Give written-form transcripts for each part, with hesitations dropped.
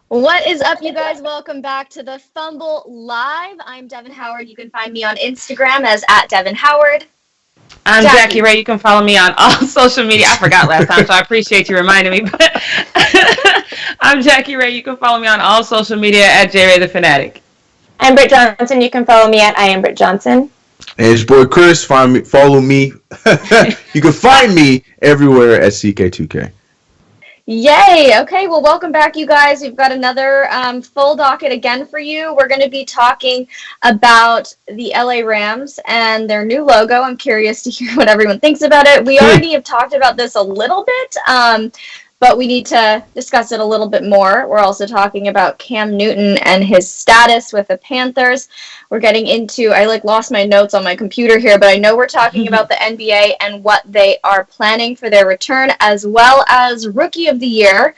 What is up, you guys? Welcome back to the Fumble Live. I'm Devin Howard. You can find me on Instagram as @DevinHoward. I'm Jackie Ray. You can follow me on all social media. I forgot last time, so I appreciate you reminding me. But I'm Jackie Ray. You can follow me on all social media at JRayTheFanatic. I'm Britt Johnson. You can follow me at I am Britt Johnson. And it's your boy Chris. Follow me. You can find me everywhere at CK2K. Yay! Okay, well, welcome back, you guys. We've got another full docket again for you. We're going to be talking about the LA Rams and their new logo. I'm curious to hear what everyone thinks about it. We already have talked about this a little bit, but we need to discuss it a little bit more. We're also talking about Cam Newton and his status with the Panthers. We're getting into, I lost my notes on my computer here, but I know we're talking about the NBA and what they are planning for their return, as well as Rookie of the Year.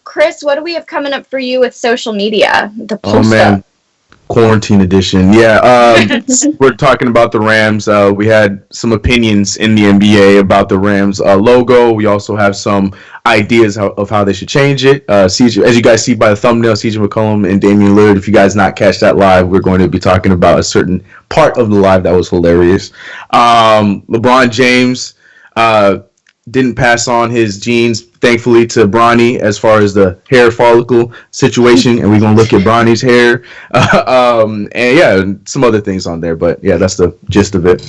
Chris, what do we have coming up for you with social media? The post-up. Oh, man. Quarantine edition. Yeah, we're talking about the Rams. We had some opinions in the NBA about the Rams logo. We also have some ideas of how they should change it. CJ, as you guys see by the thumbnail, CJ McCollum and Damian Lillard. If you guys not catch that live, we're going to be talking about a certain part of the live that was hilarious. LeBron James didn't pass on his genes, thankfully, to Bronny as far as the hair follicle situation, and we're going to look at Bronny's hair. And yeah, some other things on there, but yeah, that's the gist of it.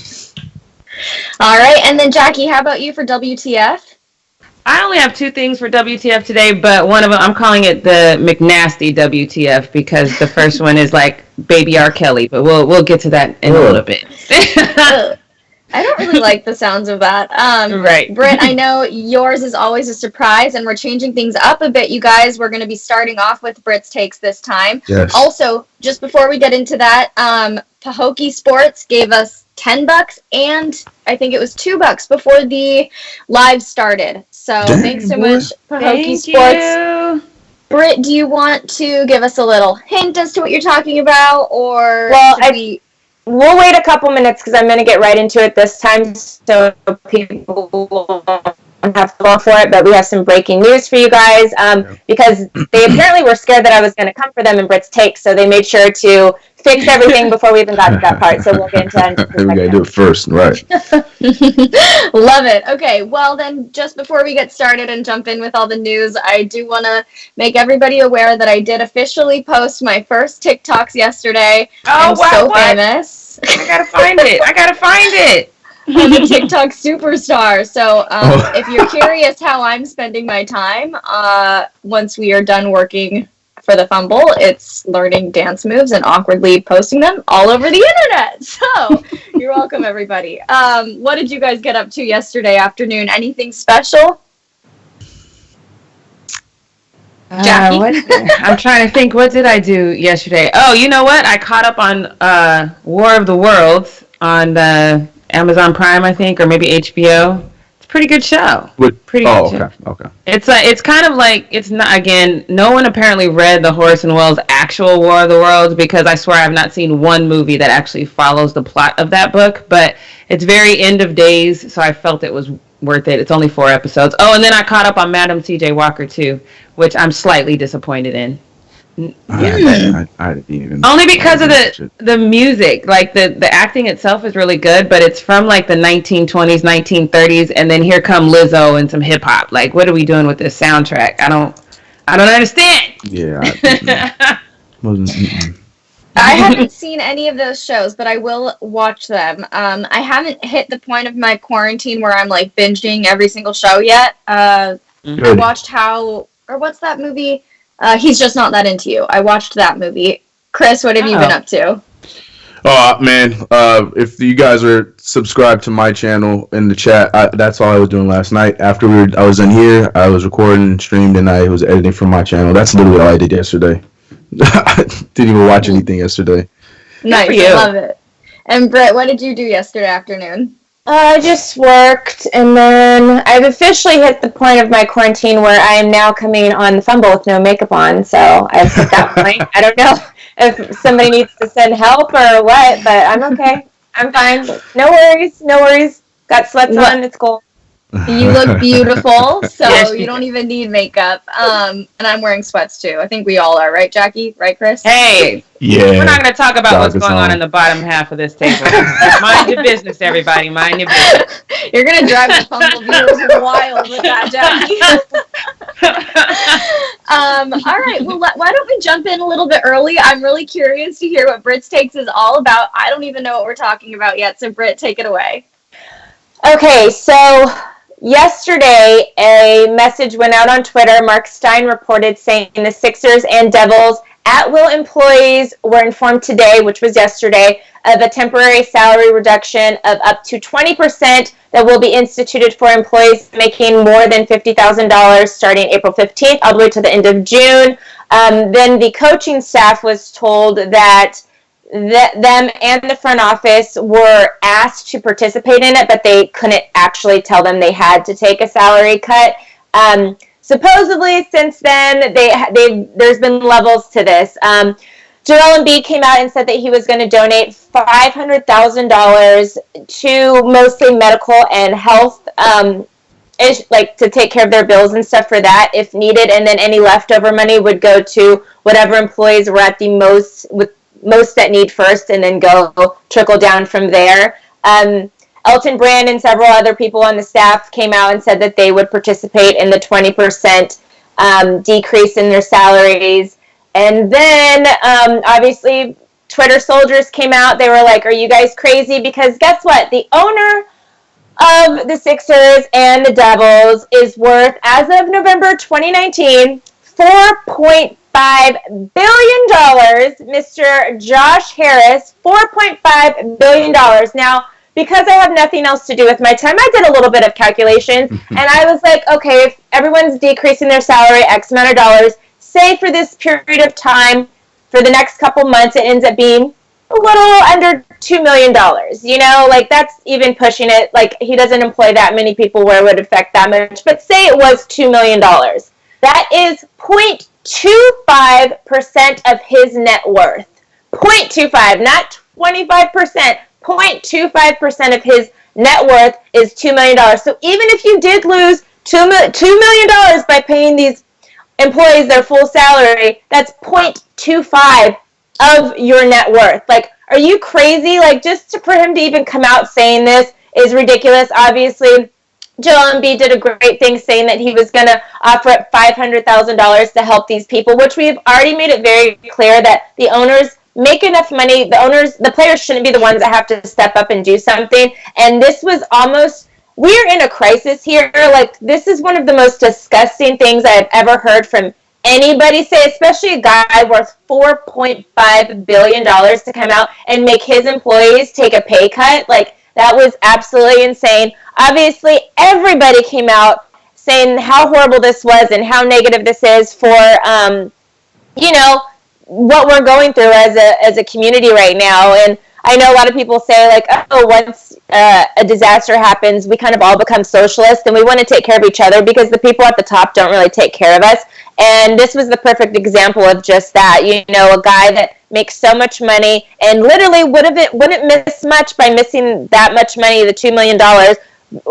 All right, and then Jackie, how about you for WTF? I only have two things for WTF today, but one of them, I'm calling it the McNasty WTF because the first one is like Baby R. Kelly, but we'll get to that in a little bit. I don't really like the sounds of that. Right. Britt, I know yours is always a surprise, and we're changing things up a bit, you guys. We're going to be starting off with Britt's takes this time. Yes. Also, just before we get into that, Pahokee Sports gave us $10 and I think it was $2 before the live started. So thanks so much, Pahokee Sports. You. Britt, do you want to give us a little hint as to what you're talking about, or We'll wait a couple minutes because I'm going to get right into it this time so people won't have to go for it. But we have some breaking news for you guys because they apparently were scared that I was going to come for them in Britt's take, so they made sure to fix everything before we even got to that part. So we'll get into that. We got to do it first, right? Love it. Okay, well then, just before we get started and jump in with all the news, I do want to make everybody aware that I did officially post my first TikToks yesterday. Oh, I'm so famous. I gotta find it. I'm a TikTok superstar. So if you're curious how I'm spending my time, once we are done working for the Fumble, it's learning dance moves and awkwardly posting them all over the internet. So you're welcome, everybody. What did you guys get up to yesterday afternoon? Anything special? Jackie? I'm trying to think. What did I do yesterday? Oh, you know what? I caught up on War of the Worlds on Amazon Prime, I think, or maybe HBO. It's a pretty good show. Okay. It's kind of like, it's not, again, no one apparently read the Orson Welles' actual War of the Worlds because I swear I've not seen one movie that actually follows the plot of that book, but it's very end of days, so I felt it was worth it. It's only 4 episodes. Oh, and then I caught up on Madam C.J. Walker too, which I'm slightly disappointed in. I didn't even. Only because of the music. Like the acting itself is really good, but it's from like the 1920s, 1930s, and then here come Lizzo and some hip hop. Like, what are we doing with this soundtrack? I don't understand. Yeah. I haven't seen any of those shows, but I will watch them. I haven't hit the point of my quarantine where I'm like binging every single show yet. I watched what's that movie? He's Just Not That Into You. I watched that movie. Chris, what have you been up to? Oh, man. If you guys are subscribed to my channel in the chat, that's all I was doing last night. After I was in here, I was recording, streamed, and I was editing for my channel. That's literally all I did yesterday. I didn't even watch anything yesterday. Nice. I love it. And Britt, what did you do yesterday afternoon? I just worked, and then I've officially hit the point of my quarantine where I am now coming on the Fumble with no makeup on, so I've hit that point. I don't know if somebody needs to send help or what, but I'm okay. I'm fine. No worries. Got sweats on, it's cool. You look beautiful, so you don't even need makeup. And I'm wearing sweats too. I think we all are, right, Jackie? Right, Chris? Hey, Yeah. we're not going to talk about what's Dog is going on on. in the bottom half of this table. Mind your business, everybody. Mind your business. You're going to drive the Fumble viewers wild with that, Jackie. All right, well, why don't we jump in a little bit early? I'm really curious to hear what Britt's Takes is all about. I don't even know what we're talking about yet, so Britt, take it away. Okay, so yesterday a message went out on Twitter. Mark Stein reported saying the Sixers and Devils at-will employees were informed today, which was yesterday, of a temporary salary reduction of up to 20% that will be instituted for employees making more than $50,000 starting April 15th all the way to the end of June. Then the coaching staff was told that them and the front office were asked to participate in it, but they couldn't actually tell them they had to take a salary cut. Supposedly, since then, there's been levels to this. Joel Embiid came out and said that he was going to donate $500,000 to mostly medical and health, like to take care of their bills and stuff for that if needed, and then any leftover money would go to whatever employees were at the most that need first, and then trickle down from there. Elton Brand and several other people on the staff came out and said that they would participate in the 20% decrease in their salaries. And then, obviously, Twitter soldiers came out. They were like, are you guys crazy? Because guess what? The owner of the Sixers and the Devils is worth, as of November 2019, $4.5 billion. Mr. Josh Harris, $4.5 billion. Now, because I have nothing else to do with my time, I did a little bit of calculations, and I was like, okay, if everyone's decreasing their salary X amount of dollars, say for this period of time, for the next couple months, it ends up being a little under $2 million. You know, like that's even pushing it. Like he doesn't employ that many people where it would affect that much, but say it was $2 million. That is 0.25% of his net worth. 0.25, not 25%. 0.25% of his net worth is $2 million. So even if you did lose $2 million by paying these employees their full salary, that's 0.25 of your net worth. Like, are you crazy? Like, for him to even come out saying this is ridiculous. Obviously, Joel Embiid did a great thing saying that he was going to offer up $500,000 to help these people, which we've already made it very clear that the owners make enough money. The players shouldn't be the ones that have to step up and do something. And this was we're in a crisis here. Like, this is one of the most disgusting things I've ever heard from anybody say, especially a guy worth $4.5 billion to come out and make his employees take a pay cut. Like, that was absolutely insane. Obviously, everybody came out saying how horrible this was and how negative this is for, what we're going through as a community right now. And I know a lot of people say, like, oh, once a disaster happens, we kind of all become socialists and we want to take care of each other because the people at the top don't really take care of us. And this was the perfect example of just that. You know, a guy that makes so much money and literally wouldn't miss much by missing that much money, the $2 million,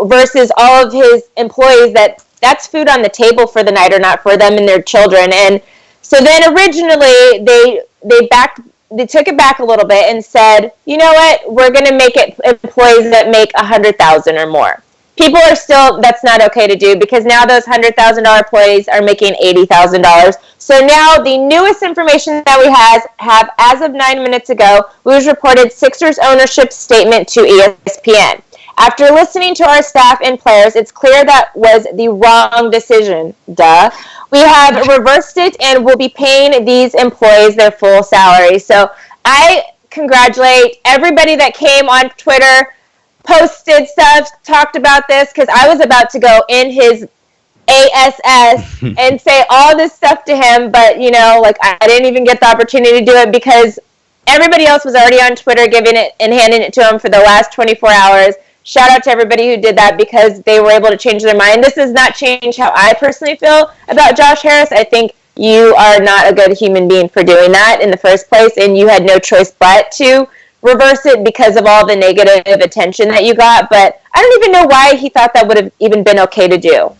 versus all of his employees that's food on the table for the night or not for them and their children. And so then originally they took it back a little bit and said, you know what, we're going to make it employees that make $100,000 or more. People are still, that's not okay to do because now those $100,000 employees are making $80,000. So now the newest information that we have as of 9 minutes ago was reported Sixers ownership statement to ESPN. After listening to our staff and players, it's clear that was the wrong decision. Duh. We have reversed it and will be paying these employees their full salary. So I congratulate everybody that came on Twitter, posted stuff, talked about this, because I was about to go in his ASS and say all this stuff to him, but, I didn't even get the opportunity to do it because everybody else was already on Twitter giving it and handing it to him for the last 24 hours. Shout out to everybody who did that because they were able to change their mind. This does not change how I personally feel about Josh Harris. I think you are not a good human being for doing that in the first place, and you had no choice but to reverse it because of all the negative attention that you got. But I don't even know why he thought that would have even been okay to do.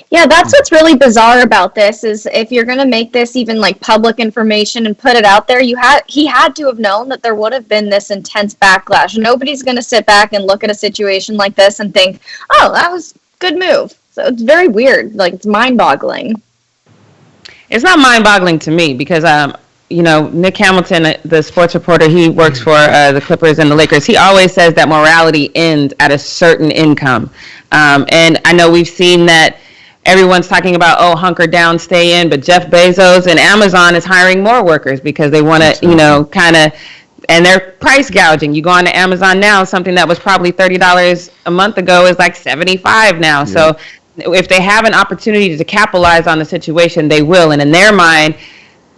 Yeah, that's what's really bizarre about this is if you're going to make this even like public information and put it out there, he had to have known that there would have been this intense backlash. Nobody's going to sit back and look at a situation like this and think, oh, that was a good move. So it's very weird. Like, it's mind-boggling. It's not mind-boggling to me because, Nick Hamilton, the sports reporter, he works for the Clippers and the Lakers. He always says that morality ends at a certain income. And I know we've seen that everyone's talking about, hunker down, stay in, but Jeff Bezos and Amazon is hiring more workers because they want to, and they're price gouging. You go on to Amazon now, something that was probably $30 a month ago is like $75 now. Yeah. So if they have an opportunity to capitalize on the situation, they will. And in their mind,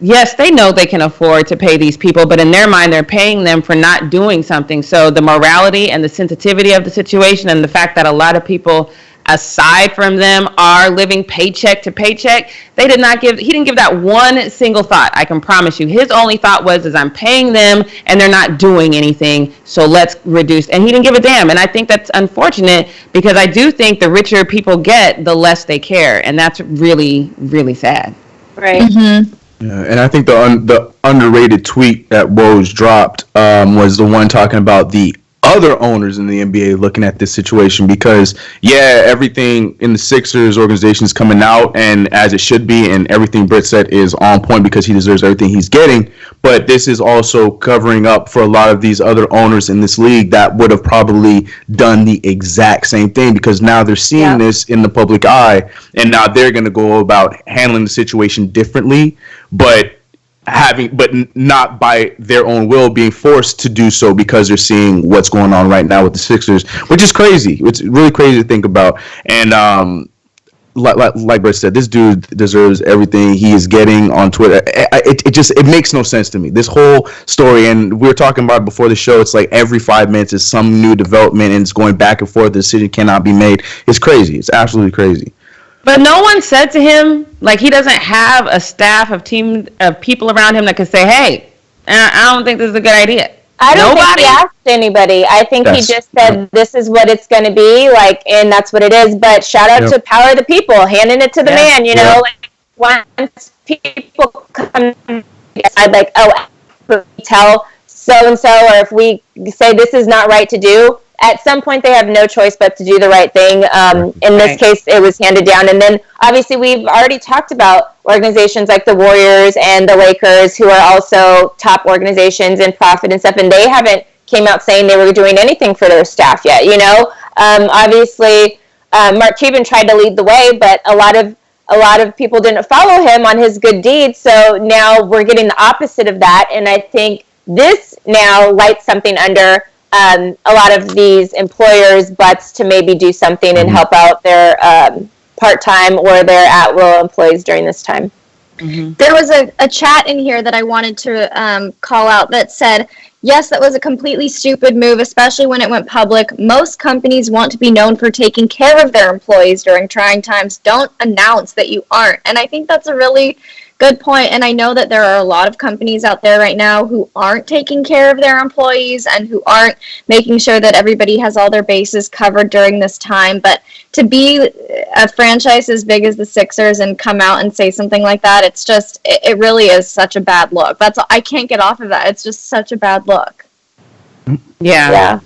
yes, they know they can afford to pay these people, but in their mind, they're paying them for not doing something. So the morality and the sensitivity of the situation and the fact that a lot of people aside from them are living paycheck to paycheck, he didn't give that one single thought. I can promise you. His only thought was I'm paying them and they're not doing anything, so let's reduce. And he didn't give a damn. And I think that's unfortunate because I do think the richer people get, the less they care. And that's really, really sad. Right. Mm-hmm. Yeah, and I think the underrated tweet that Woj dropped was the one talking about the other owners in the NBA looking at this situation because, everything in the Sixers organization is coming out and as it should be, and everything Britt said is on point because he deserves everything he's getting. But this is also covering up for a lot of these other owners in this league that would have probably done the exact same thing because now they're seeing this in the public eye and now they're going to go about handling the situation differently, but not by their own will being forced to do so because they're seeing what's going on right now with the Sixers, which is crazy. It's really crazy to think about. And like Brett said, this dude deserves everything he is getting on Twitter. It makes no sense to me. This whole story, and we were talking about it before the show, it's like every 5 minutes is some new development and it's going back and forth. The decision cannot be made. It's crazy. It's absolutely crazy. But no one said to him, like, he doesn't have a staff of people around him that could say, hey, I don't think this is a good idea. I don't think he asked anybody. I think he just said, this is what it's going to be, like, and that's what it is. But shout out to Power of the People, handing it to the man, you know. Like, once people come decide, like, tell so-and-so, or if we say this is not right to do, at some point they have no choice but to do the right thing. In this case, it was handed down. And then, obviously, we've already talked about organizations like the Warriors and the Lakers, who are also top organizations in profit and stuff, and they haven't came out saying they were doing anything for their staff yet, you know? Obviously, Mark Cuban tried to lead the way, but a lot of people didn't follow him on his good deeds, so now we're getting the opposite of that, and I think this now lights something under a lot of these employers' butts to maybe do something and help out their part-time or their at-will employees during this time. Mm-hmm. There was a chat in here that I wanted to call out that said, yes, that was a completely stupid move, especially when it went public. Most companies want to be known for taking care of their employees during trying times. Don't announce that you aren't. And I think that's a really good point, and I know that there are a lot of companies out there right now who aren't taking care of their employees and who aren't making sure that everybody has all their bases covered during this time. But to be a franchise as big as the Sixers and come out and say something like that, it's just, it really is such a bad look. I can't get off of that. It's just such a bad look. Yeah.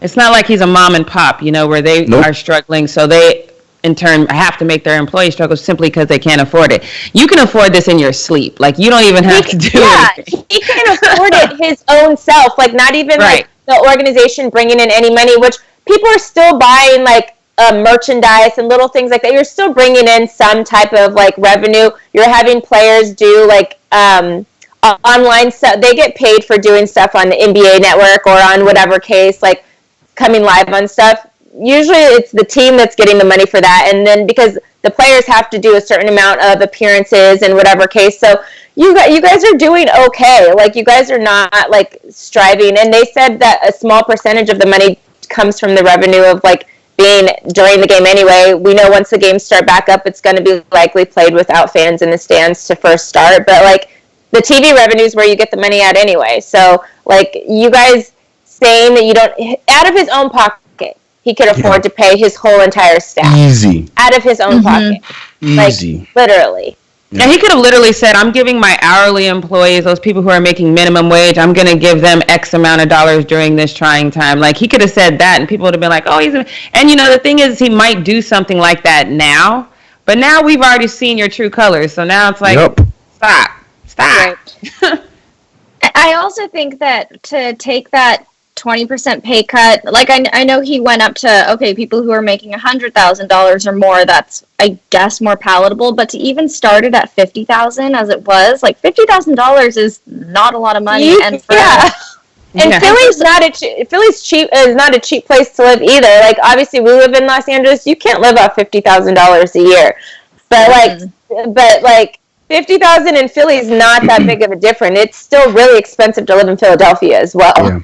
It's not like he's a mom and pop, you know, where they are struggling, so they in turn have to make their employees struggle simply because they can't afford it. You can afford this in your sleep. Like, you don't even have to do anything. He can afford it his own self. Like, not even like the organization bringing in any money, which people are still buying, like, merchandise and little things like that. You're still bringing in some type of, like, revenue. You're having players do, like, online stuff. They get paid for doing stuff on the NBA network or on whatever case, like, coming live on stuff. Usually it's the team that's getting the money for that, and then because the players have to do a certain amount of appearances in whatever case, so you guys are doing okay. Like, you guys are not, like, striving, and they said that a small percentage of the money comes from the revenue of, like, being during the game anyway. We know once the games start back up, it's going to be likely played without fans in the stands to first start, but, like, the TV revenue is where you get the money at anyway. So, like, you guys saying that you don't, out of his own pocket, he could afford to pay his whole entire staff. Easy. Out of his own pocket. Easy. Like, literally. And he could have literally said, I'm giving my hourly employees, those people who are making minimum wage, I'm going to give them X amount of dollars during this trying time. Like, he could have said that, and people would have been like, oh, and you know, the thing is, he might do something like that now, but now we've already seen your true colors. So now it's like, stop. Right. I also think that to take that 20% pay cut, like I know he went up to, okay, people who are making $100,000 or more, that's, I guess, more palatable, but to even start it at $50,000 as it was, like $50,000 is not a lot of money. And Philly's cheap is not a cheap place to live either. Like, obviously we live in Los Angeles, you can't live off $50,000 a year. But like $50,000 in Philly is not that big of a difference. It's still really expensive to live in Philadelphia as well.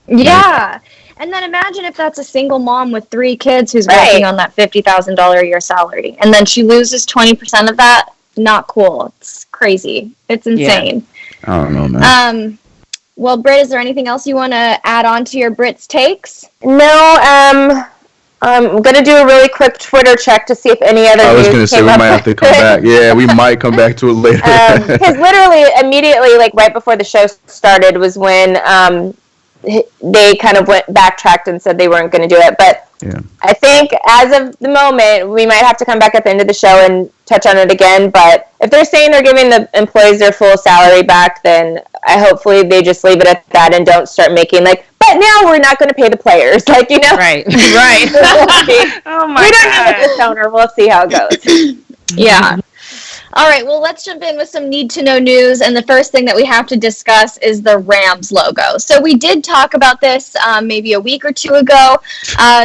Yeah. And then imagine if that's a single mom with 3 kids who's working on that $50,000 a year salary. And then she loses 20% of that. Not cool. It's crazy. It's insane. I don't know, man. Well, Britt, is there anything else you want to add on to your Brit's takes? No, I'm going to do a really quick Twitter check to see if any other news I was going to say we might have to come back. Yeah, we might come back to it later. Because literally, immediately, like right before the show started was when they kind of backtracked and said they weren't going to do it. But I think as of the moment, we might have to come back at the end of the show and touch on it again. But if they're saying they're giving the employees their full salary back, then hopefully they just leave it at that and don't start making like, but now we're not going to pay the players. Like, you know? Right. Oh my God. We don't know with this owner. We'll see how it goes. Yeah. All right, well, let's jump in with some need-to-know news, and the first thing that we have to discuss is the Rams logo. So we did talk about this maybe a week or two ago.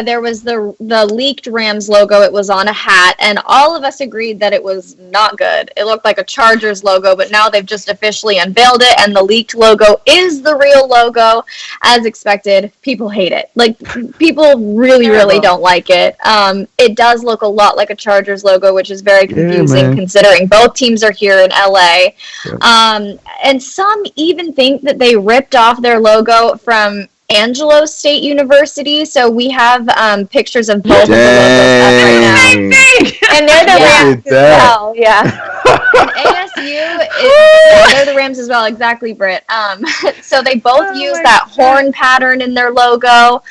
There was the leaked Rams logo. It was on a hat, and all of us agreed that it was not good. It looked like a Chargers logo, but now they've just officially unveiled it, and the leaked logo is the real logo. As expected, people hate it. Like, people really don't like it. It does look a lot like a Chargers logo, which is very confusing considering both teams are here in LA. And some even think that they ripped off their logo from Angelo State University. So we have pictures of both of the logos up right now. And they're the Rams as well. And ASU, they're the Rams as well. Exactly, Britt. So they both use that horn pattern in their logo.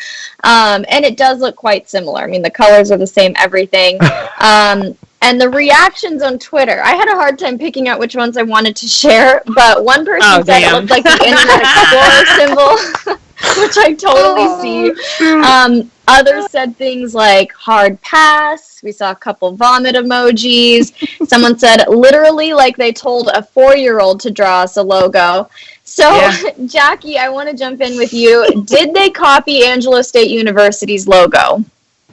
And it does look quite similar. I mean, the colors are the same, everything. And the reactions on Twitter, I had a hard time picking out which ones I wanted to share, but one person said it looked like the Internet Explorer symbol, which I totally see. Others said things like hard pass. We saw a couple vomit emojis. Someone said literally like they told a 4-year-old to draw us a logo. So, Jackie, I want to jump in with you. Did they copy Angelo State University's logo?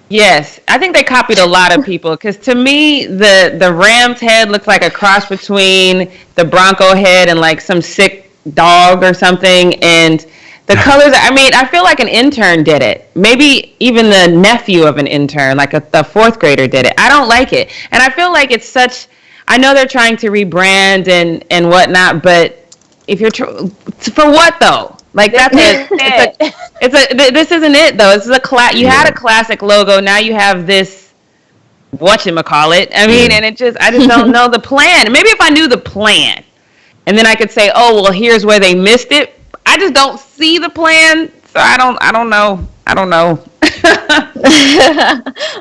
Yes, I think they copied a lot of people because to me, the Rams head looks like a cross between the Bronco head and like some sick dog or something. And the colors, I mean, I feel like an intern did it. Maybe even the nephew of an intern, like a 4th grader did it. I don't like it. And I feel like it's such, I know they're trying to rebrand and whatnot, but if you're, for what though? Like that's this isn't it though. This is you had a classic logo. Now you have this whatchamacallit. I mean, and I just don't know the plan. Maybe if I knew the plan, and then I could say, oh well, here's where they missed it. I just don't see the plan, so I don't know.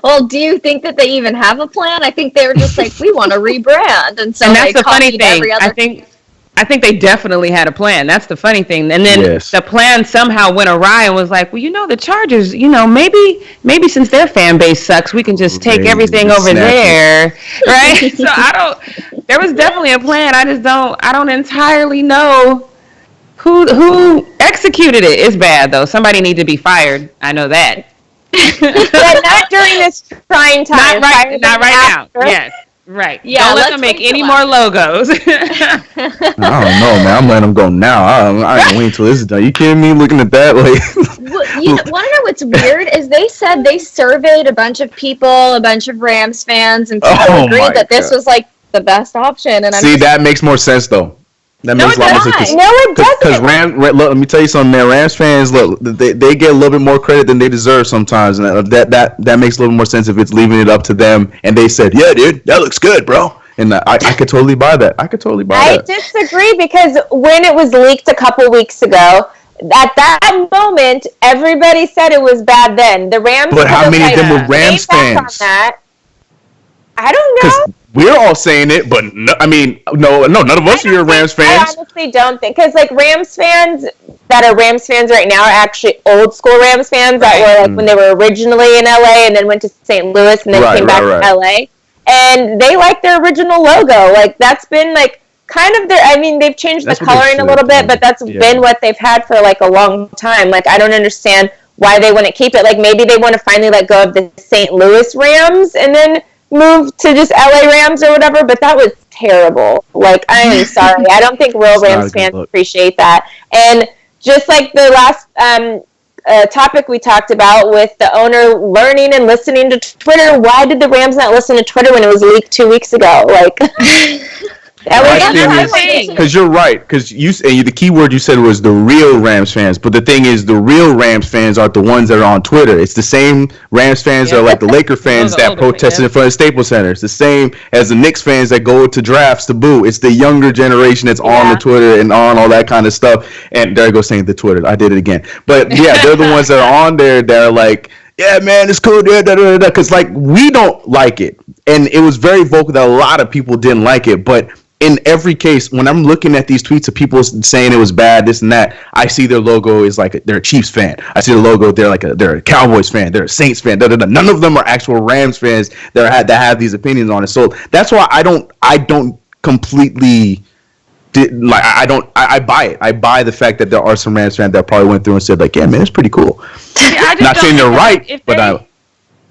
Well, do you think that they even have a plan? I think they were just like, we want to rebrand, and so that's they the funny copied thing. I think they definitely had a plan. That's the funny thing. And then the plan somehow went awry and was like, well, the Chargers, maybe since their fan base sucks, we can just take everything over there. Right? So there was definitely a plan. I don't entirely know who executed it. It's bad though. Somebody needs to be fired. I know that. But not during this trying time. Not right now. Yes. Right. Yeah. Don't let them make any more logos. I don't know, man. I'm letting them go now. I ain't waiting till this is done. You kidding me? Looking at that, like. You want to know what's weird? Is they said they surveyed a bunch of people, a bunch of Rams fans, and people agreed that this was like the best option. And that makes more sense though. That makes a lot more sense. No, it doesn't. Because look, let me tell you something, man. Rams fans, look, they get a little bit more credit than they deserve sometimes, and that makes a little more sense if it's leaving it up to them. And they said, "Yeah, dude, that looks good, bro." And I could totally buy that. I disagree because when it was leaked a couple weeks ago, at that moment, everybody said it was bad. Then the Rams. But how many of them were Rams fans? I don't know. We're all saying it, but no, none of us are Rams fans. I honestly don't think, because like Rams fans that are Rams fans right now are actually old school Rams fans that were like when they were originally in LA and then went to St. Louis and then came back to LA, and they like their original logo. Like that's been like kind of their. I mean, they've changed the coloring a little bit, but that's been what they've had for like a long time. Like I don't understand why they wouldn't keep it. Like maybe they want to finally let go of the St. Louis Rams and then move to just LA Rams or whatever, but that was terrible. Like, I am sorry. I don't think real Rams fans appreciate that. And just like the last topic we talked about with the owner learning and listening to Twitter, why did the Rams not listen to Twitter when it was leaked 2 weeks ago? Like, because you're right. Because the key word you said was the real Rams fans. But the thing is, the real Rams fans aren't the ones that are on Twitter. It's the same Rams fans that are like the Laker fans that protested in front of Staples Center. It's the same as the Knicks fans that go to drafts to boo. It's the younger generation that's on the Twitter and on all that kind of stuff. And there I go saying the Twitter. I did it again. But yeah, they're the ones that are on there that are like, yeah, man, it's cool. Because like we don't like it, and it was very vocal that a lot of people didn't like it, but. In every case, when I'm looking at these tweets of people saying it was bad, this and that, I see their logo is like they're a Chiefs fan. I see the logo, they're a Cowboys fan, they're a Saints fan. None of them are actual Rams fans that have these opinions on it. So that's why I don't completely I buy it. I buy the fact that there are some Rams fans that probably went through and said like, yeah, man, it's pretty cool. Not saying they're right, but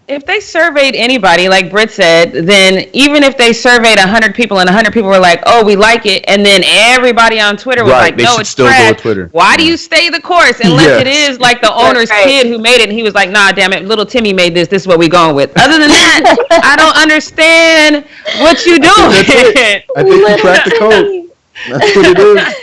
if they surveyed anybody, like Britt said, then even if they surveyed 100 people and 100 people were like, oh, we like it, and then everybody on Twitter was like, no, it's trash. Why do you stay the course unless it is like the owner's kid who made it and he was like, nah, damn it, little Timmy made this is what we going with. Other than that, I don't understand what you doing. I think you cracked the code. That's what it is.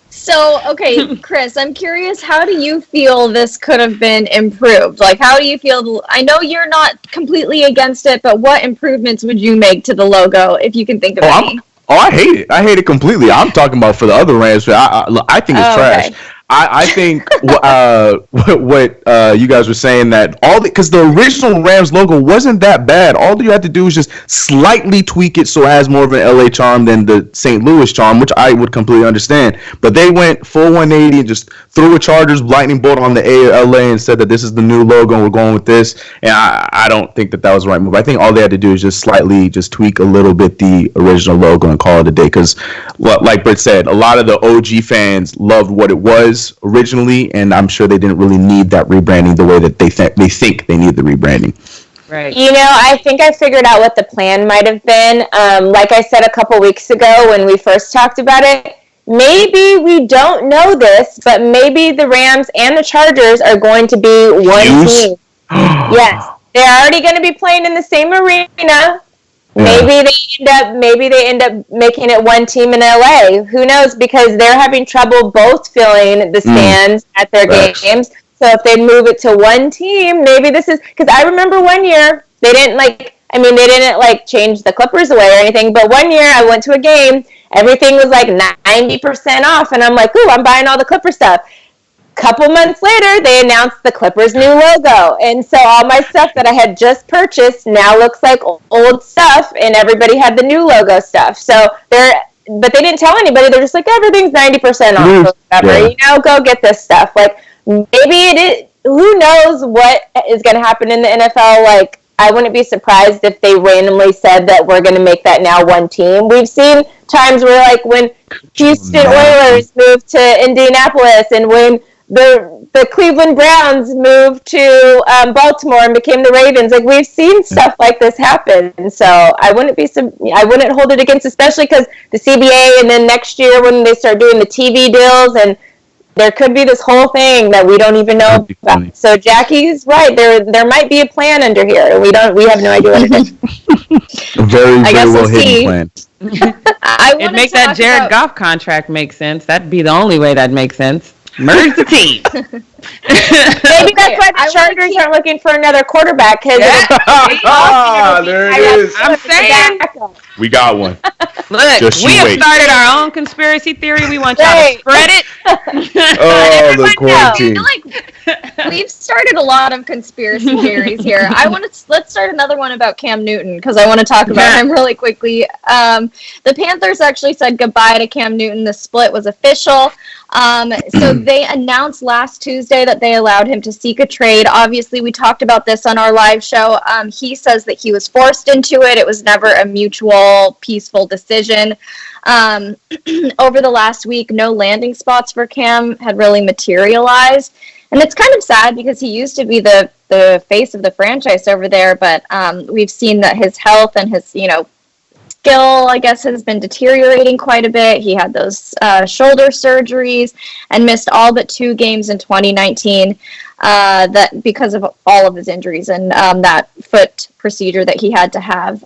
So, okay, Chris, I'm curious, how do you feel this could have been improved? Like, how do you feel? I know you're not completely against it, but what improvements would you make to the logo if you can think of any? I hate it. I hate it completely. I'm talking about for the other Rams. I think it's trash. Okay. I think what you guys were saying that because the original Rams logo wasn't that bad. All you had to do is just slightly tweak it so it has more of an LA charm than the St. Louis charm, which I would completely understand. But they went full 180 and just threw a Chargers lightning bolt on the A of LA and said that this is the new logo and we're going with this. And I don't think that was the right move. I think all they had to do is just slightly tweak a little bit the original logo and call it a day. Because like Britt said, a lot of the OG fans loved what it was originally, and I'm sure they didn't really need that rebranding the way that they think they need the rebranding. Right. You know, I think I figured out what the plan might have been. Like I said a couple weeks ago when we first talked about it, maybe we don't know this, but maybe the Rams and the Chargers are going to be one team. Yes, they're already going to be playing in the same arena. Maybe they end up making it one team in LA. Who knows? Because they're having trouble both filling the stands at their games. So if they move it to one team, maybe this is because I remember one year they didn't change the Clippers away or anything. But one year I went to a game, everything was like 90% off, and I'm like, ooh, I'm buying all the Clipper stuff. Couple months later, they announced the Clippers' new logo, and so all my stuff that I had just purchased now looks like old stuff, and everybody had the new logo stuff. So but they didn't tell anybody. They're just like, everything's 90% off or whatever. Yeah. Go get this stuff. Like maybe it is. Who knows what is going to happen in the NFL? Like I wouldn't be surprised if they randomly said that we're going to make that now one team. We've seen times where like when Houston Oilers moved to Indianapolis, and when the Cleveland Browns moved to Baltimore and became the Ravens. Like we've seen stuff like this happen, so I wouldn't hold it against, especially because the CBA, and then next year when they start doing the TV deals, and there could be this whole thing that we don't even know about. So Jackie's right. There might be a plan under here, and we have no idea what it is. A very well hidden plan. I It'd want make to that talk Jared about. Goff contract make sense. That'd be the only way that'd make sense. Merge the team. Maybe Okay, that's why I the wanna Chargers keep- are looking for another quarterback. Because There it is. I'm saying, We got one. look, Just we you have wait. started our own conspiracy theory. We want y'all Right. to spread it. Oh, the I quarantine. feel like we've started a lot of conspiracy theories here. Let's start another one about Cam Newton because I want to talk about him really quickly. The Panthers actually said goodbye to Cam Newton. The split was official. So they announced last Tuesday that they allowed him to seek a trade. Obviously, we talked about this on our live show. He says that he was forced into it. It was never a mutual, peaceful decision. Over the last week, no landing spots for Cam had really materialized. And it's kind of sad because he used to be the face of the franchise over there, but we've seen that his health and his, skill, I guess, has been deteriorating quite a bit. He had those shoulder surgeries and missed all but 2 games in 2019 that because of all of his injuries and that foot procedure that he had to have.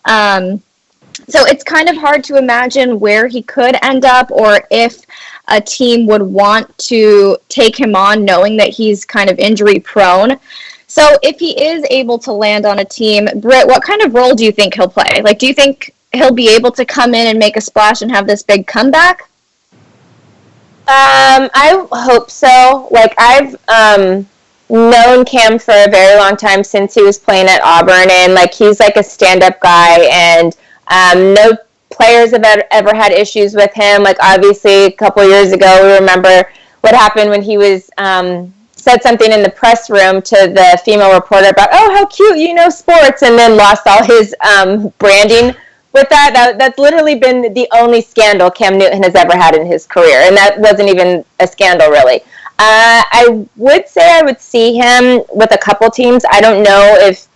So it's kind of hard to imagine where he could end up or if a team would want to take him on knowing that he's kind of injury prone. So if he is able to land on a team, Britt, what kind of role do you think he'll play? Like, do you think he'll be able to come in and make a splash and have this big comeback? I hope so. Like, I've known Cam for a very long time since he was playing at Auburn, and like he's like a stand-up guy, and no players have ever had issues with him. Like, obviously, a couple years ago, we remember what happened when he was said something in the press room to the female reporter about, oh, how cute, you know sports, and then lost all his branding with that. That's literally been the only scandal Cam Newton has ever had in his career, and that wasn't even a scandal, really. I would say I would see him with a couple teams. I don't know if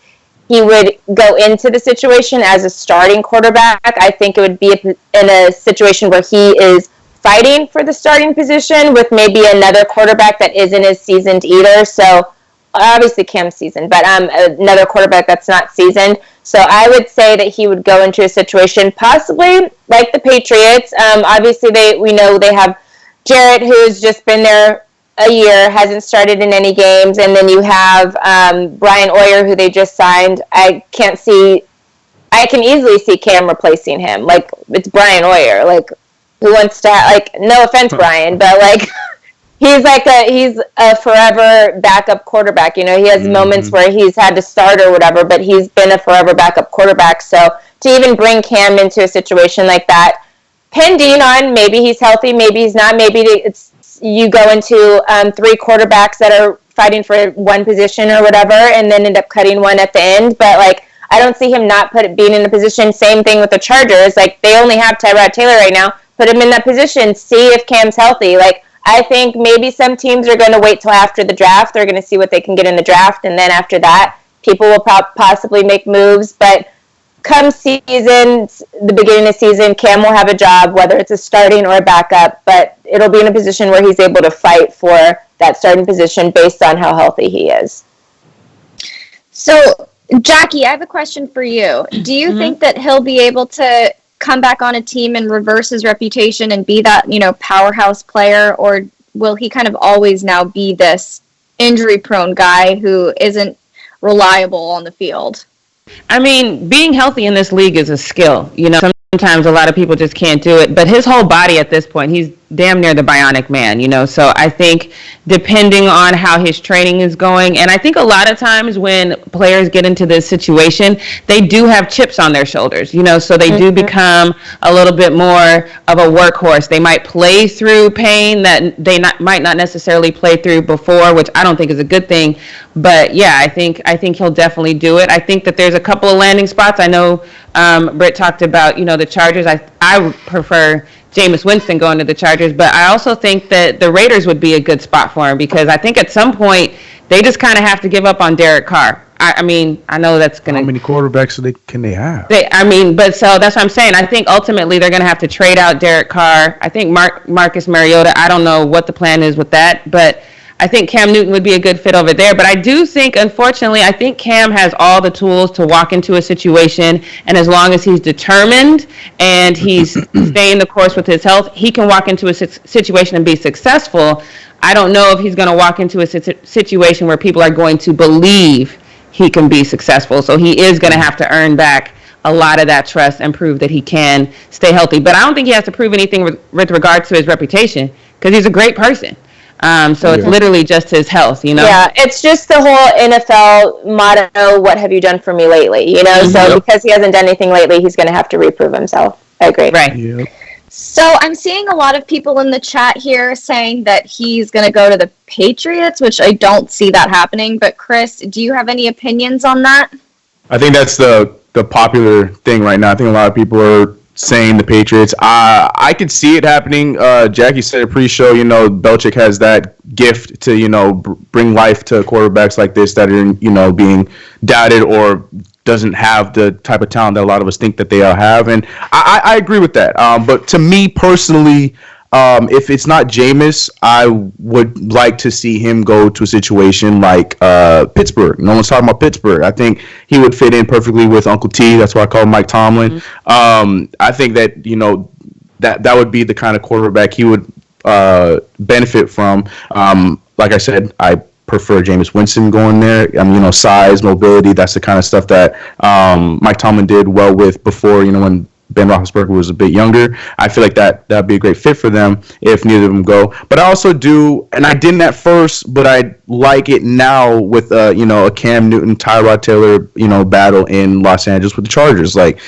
he would go into the situation as a starting quarterback. I think it would be in a situation where he is fighting for the starting position with maybe another quarterback that isn't as seasoned either. So obviously Cam's seasoned, but another quarterback that's not seasoned. So I would say that he would go into a situation possibly like the Patriots. Obviously we know they have Jarrett, who's just been there a year, hasn't started in any games, and then you have Brian Hoyer, who they just signed. I can easily see Cam replacing him. Like, it's Brian Hoyer. Like, who wants to, like, no offense, Brian, but like he's a forever backup quarterback. He has moments where he's had to start or whatever, but he's been a forever backup quarterback. So to even bring Cam into a situation like that, pending on maybe he's healthy, maybe he's not, maybe you go into 3 quarterbacks that are fighting for one position or whatever, and then end up cutting one at the end. But like, I don't see him not being in a position. Same thing with the Chargers. Like, they only have Tyrod Taylor right now. Put him in that position. See if Cam's healthy. Like, I think maybe some teams are going to wait till after the draft. They're going to see what they can get in the draft, and then after that, people will possibly make moves. But come season, the beginning of season, Cam will have a job, whether it's a starting or a backup, but it'll be in a position where he's able to fight for that starting position based on how healthy he is. So, Jackie, I have a question for you. Do you think that he'll be able to come back on a team and reverse his reputation and be that, powerhouse player, or will he kind of always now be this injury-prone guy who isn't reliable on the field? I mean, being healthy in this league is a skill. Sometimes a lot of people just can't do it. But his whole body at this point, he's damn near the bionic man, So I think depending on how his training is going, and I think a lot of times when players get into this situation, they do have chips on their shoulders, so they do become a little bit more of a workhorse. They might play through pain that they might not necessarily play through before, which I don't think is a good thing. But yeah, I think he'll definitely do it. I think that there's a couple of landing spots. I know Britt talked about, the Chargers. I would prefer Jameis Winston going to the Chargers, but I also think that the Raiders would be a good spot for him because I think at some point they just kind of have to give up on Derek Carr. I mean, I know that's going to... How many quarterbacks can they have? But so that's what I'm saying. I think ultimately they're going to have to trade out Derek Carr. I think Marcus Mariota, I don't know what the plan is with that, but I think Cam Newton would be a good fit over there. But I do think, unfortunately, I think Cam has all the tools to walk into a situation, and as long as he's determined and he's staying the course with his health, he can walk into a situation and be successful. I don't know if he's going to walk into a situation where people are going to believe he can be successful. So he is going to have to earn back a lot of that trust and prove that he can stay healthy. But I don't think he has to prove anything with regard to his reputation, because he's a great person. So it's literally just his health, Yeah, it's just the whole NFL motto, what have you done for me lately, So because he hasn't done anything lately, he's going to have to reprove himself. I agree. Right. Yep. So I'm seeing a lot of people in the chat here saying that he's going to go to the Patriots, which I don't see that happening. But Chris, do you have any opinions on that? I think that's the popular thing right now. I think a lot of people are saying the Patriots. I could see it happening. Jackie said it pre-show, Belichick has that gift to, bring life to quarterbacks like this that are, being doubted or doesn't have the type of talent that a lot of us think that they have. And I agree with that. But to me personally, if it's not Jameis, I would like to see him go to a situation like Pittsburgh. No one's talking about Pittsburgh. I think he would fit in perfectly with Uncle T. That's why I call him Mike Tomlin. I think that, that would be the kind of quarterback he would benefit from. Like I said, I prefer Jameis Winston going there. Size, mobility, that's the kind of stuff that Mike Tomlin did well with before, when Ben Roethlisberger was a bit younger. I feel like that'd be a great fit for them if neither of them go. But I also do, and I didn't at first, but I like it now with a Cam Newton, Tyrod Taylor, battle in Los Angeles with the Chargers. Like,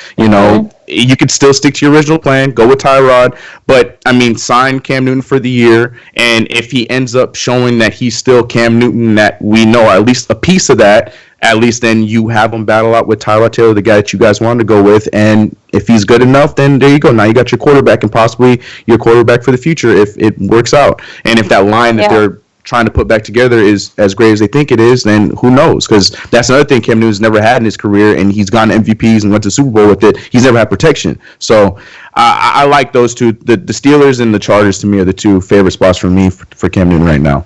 you could still stick to your original plan, go with Tyrod, but sign Cam Newton for the year. And if he ends up showing that he's still Cam Newton, that we know at least a piece of that, at least then you have him battle out with Tyrod Taylor, the guy that you guys wanted to go with. And if he's good enough, then there you go. Now you got your quarterback and possibly your quarterback for the future if it works out. And if that line that they're trying to put back together is as great as they think it is, then who knows? Because that's another thing Cam Newton's never had in his career, and he's gone to MVPs and went to the Super Bowl with it. He's never had protection. So I like those two. The Steelers and the Chargers, to me, are the two favorite spots for me for Cam Newton right now.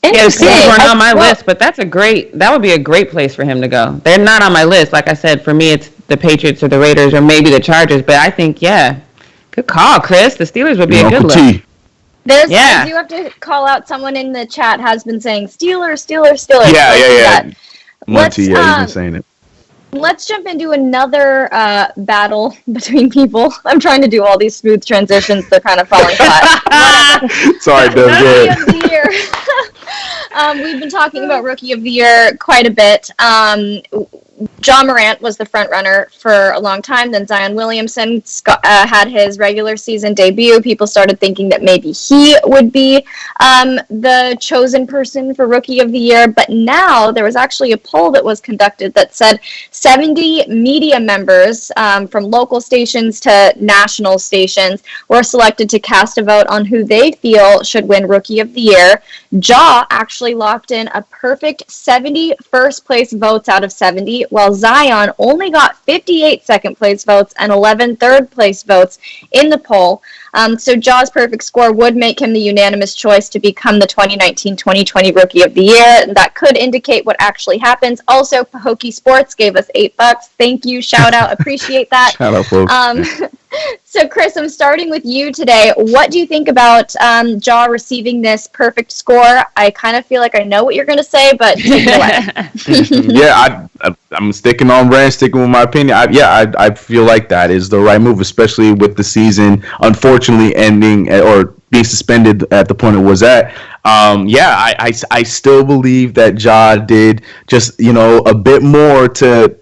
Yeah, the Steelers weren't on my list, but that would be a great place for him to go. They're not on my list. Like I said, for me, it's the Patriots or the Raiders or maybe the Chargers. But I think, good call, Chris. The Steelers would be a good look. I do have to call out someone in the chat has been saying Steelers. Yeah. Monty, he's been saying it. Let's jump into another battle between people. I'm trying to do all these smooth transitions. They're kind of falling flat. Sorry, Bill. Rookie of the year. We've been talking about Rookie of the Year quite a bit. John Morant was the front runner for a long time. Then Zion Williamson had his regular season debut. People started thinking that maybe he would be the chosen person for Rookie of the Year. But now there was actually a poll that was conducted that said 70 media members from local stations to national stations were selected to cast a vote on who they feel should win Rookie of the Year. Ja actually locked in a perfect 70 first place votes out of 70, while Zion only got 58 second place votes and 11 third place votes in the poll. So Ja's perfect score would make him the unanimous choice to become the 2019-2020 Rookie of the Year. That could indicate what actually happens. Also, Pahokee Sports gave us $8. Thank you. Shout out. Appreciate that. Shout out, folks. So, Chris, I'm starting with you today. What do you think about Ja receiving this perfect score? I kind of feel like I know what you're going to say, but take it away. I'm sticking on brand, sticking with my opinion. I feel like that is the right move, especially with the season unfortunately ending or being suspended at the point it was at. I still believe that Ja did just, a bit more to,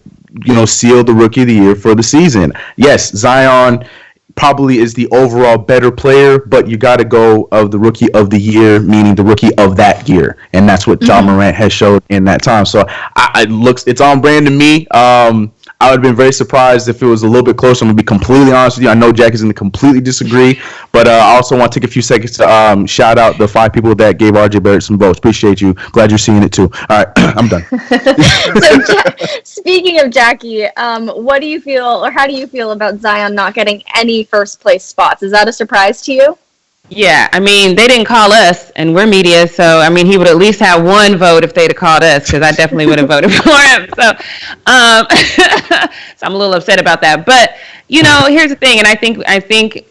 seal the Rookie of the Year for the season. Yes, Zion probably is the overall better player, but you got to go of the Rookie of the Year, meaning the Rookie of that year, and that's what John Morant has showed in that time. So it's on brand to me. I would have been very surprised if it was a little bit closer. I'm going to be completely honest with you. I know Jack is going to completely disagree, but I also want to take a few seconds to shout out the 5 people that gave RJ Barrett some votes. Appreciate you. Glad you're seeing it too. All right, I'm done. So, speaking of Jackie, what do you feel, or how do you feel about Zion not getting any first place spots? Is that a surprise to you? Yeah, I mean, they didn't call us, and we're media, so I mean, he would at least have one vote if they'd have called us, because I definitely would have voted for him. So I'm a little upset about that. But here's the thing, and I think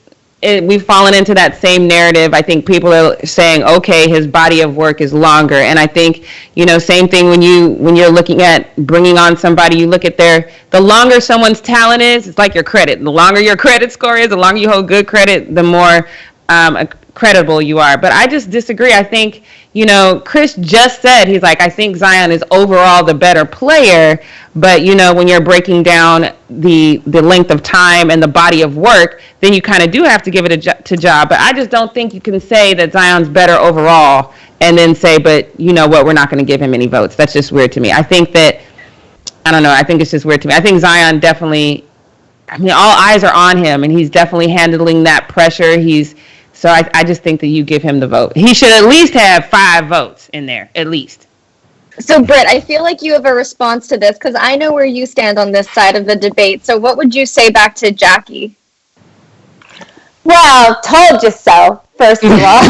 we've fallen into that same narrative. I think people are saying, okay, his body of work is longer, and I think same thing when you're looking at bringing on somebody, you look at the longer someone's talent is, it's like your credit. The longer your credit score is, the longer you hold good credit, the more credible you are. But I just disagree. I think Chris just said, he's like, I think Zion is overall the better player, but when you're breaking down the length of time and the body of work, then you kind of do have to give it to Ja. But I just don't think you can say that Zion's better overall and then say, but you know what, we're not going to give him any votes. That's just weird to me. I think it's just weird to me. I think Zion definitely, all eyes are on him, and he's definitely handling that pressure. So I just think that you give him the vote. He should at least have 5 votes in there, at least. So, Britt, I feel like you have a response to this, because I know where you stand on this side of the debate. So what would you say back to Jackie? Well, told you so, first of all.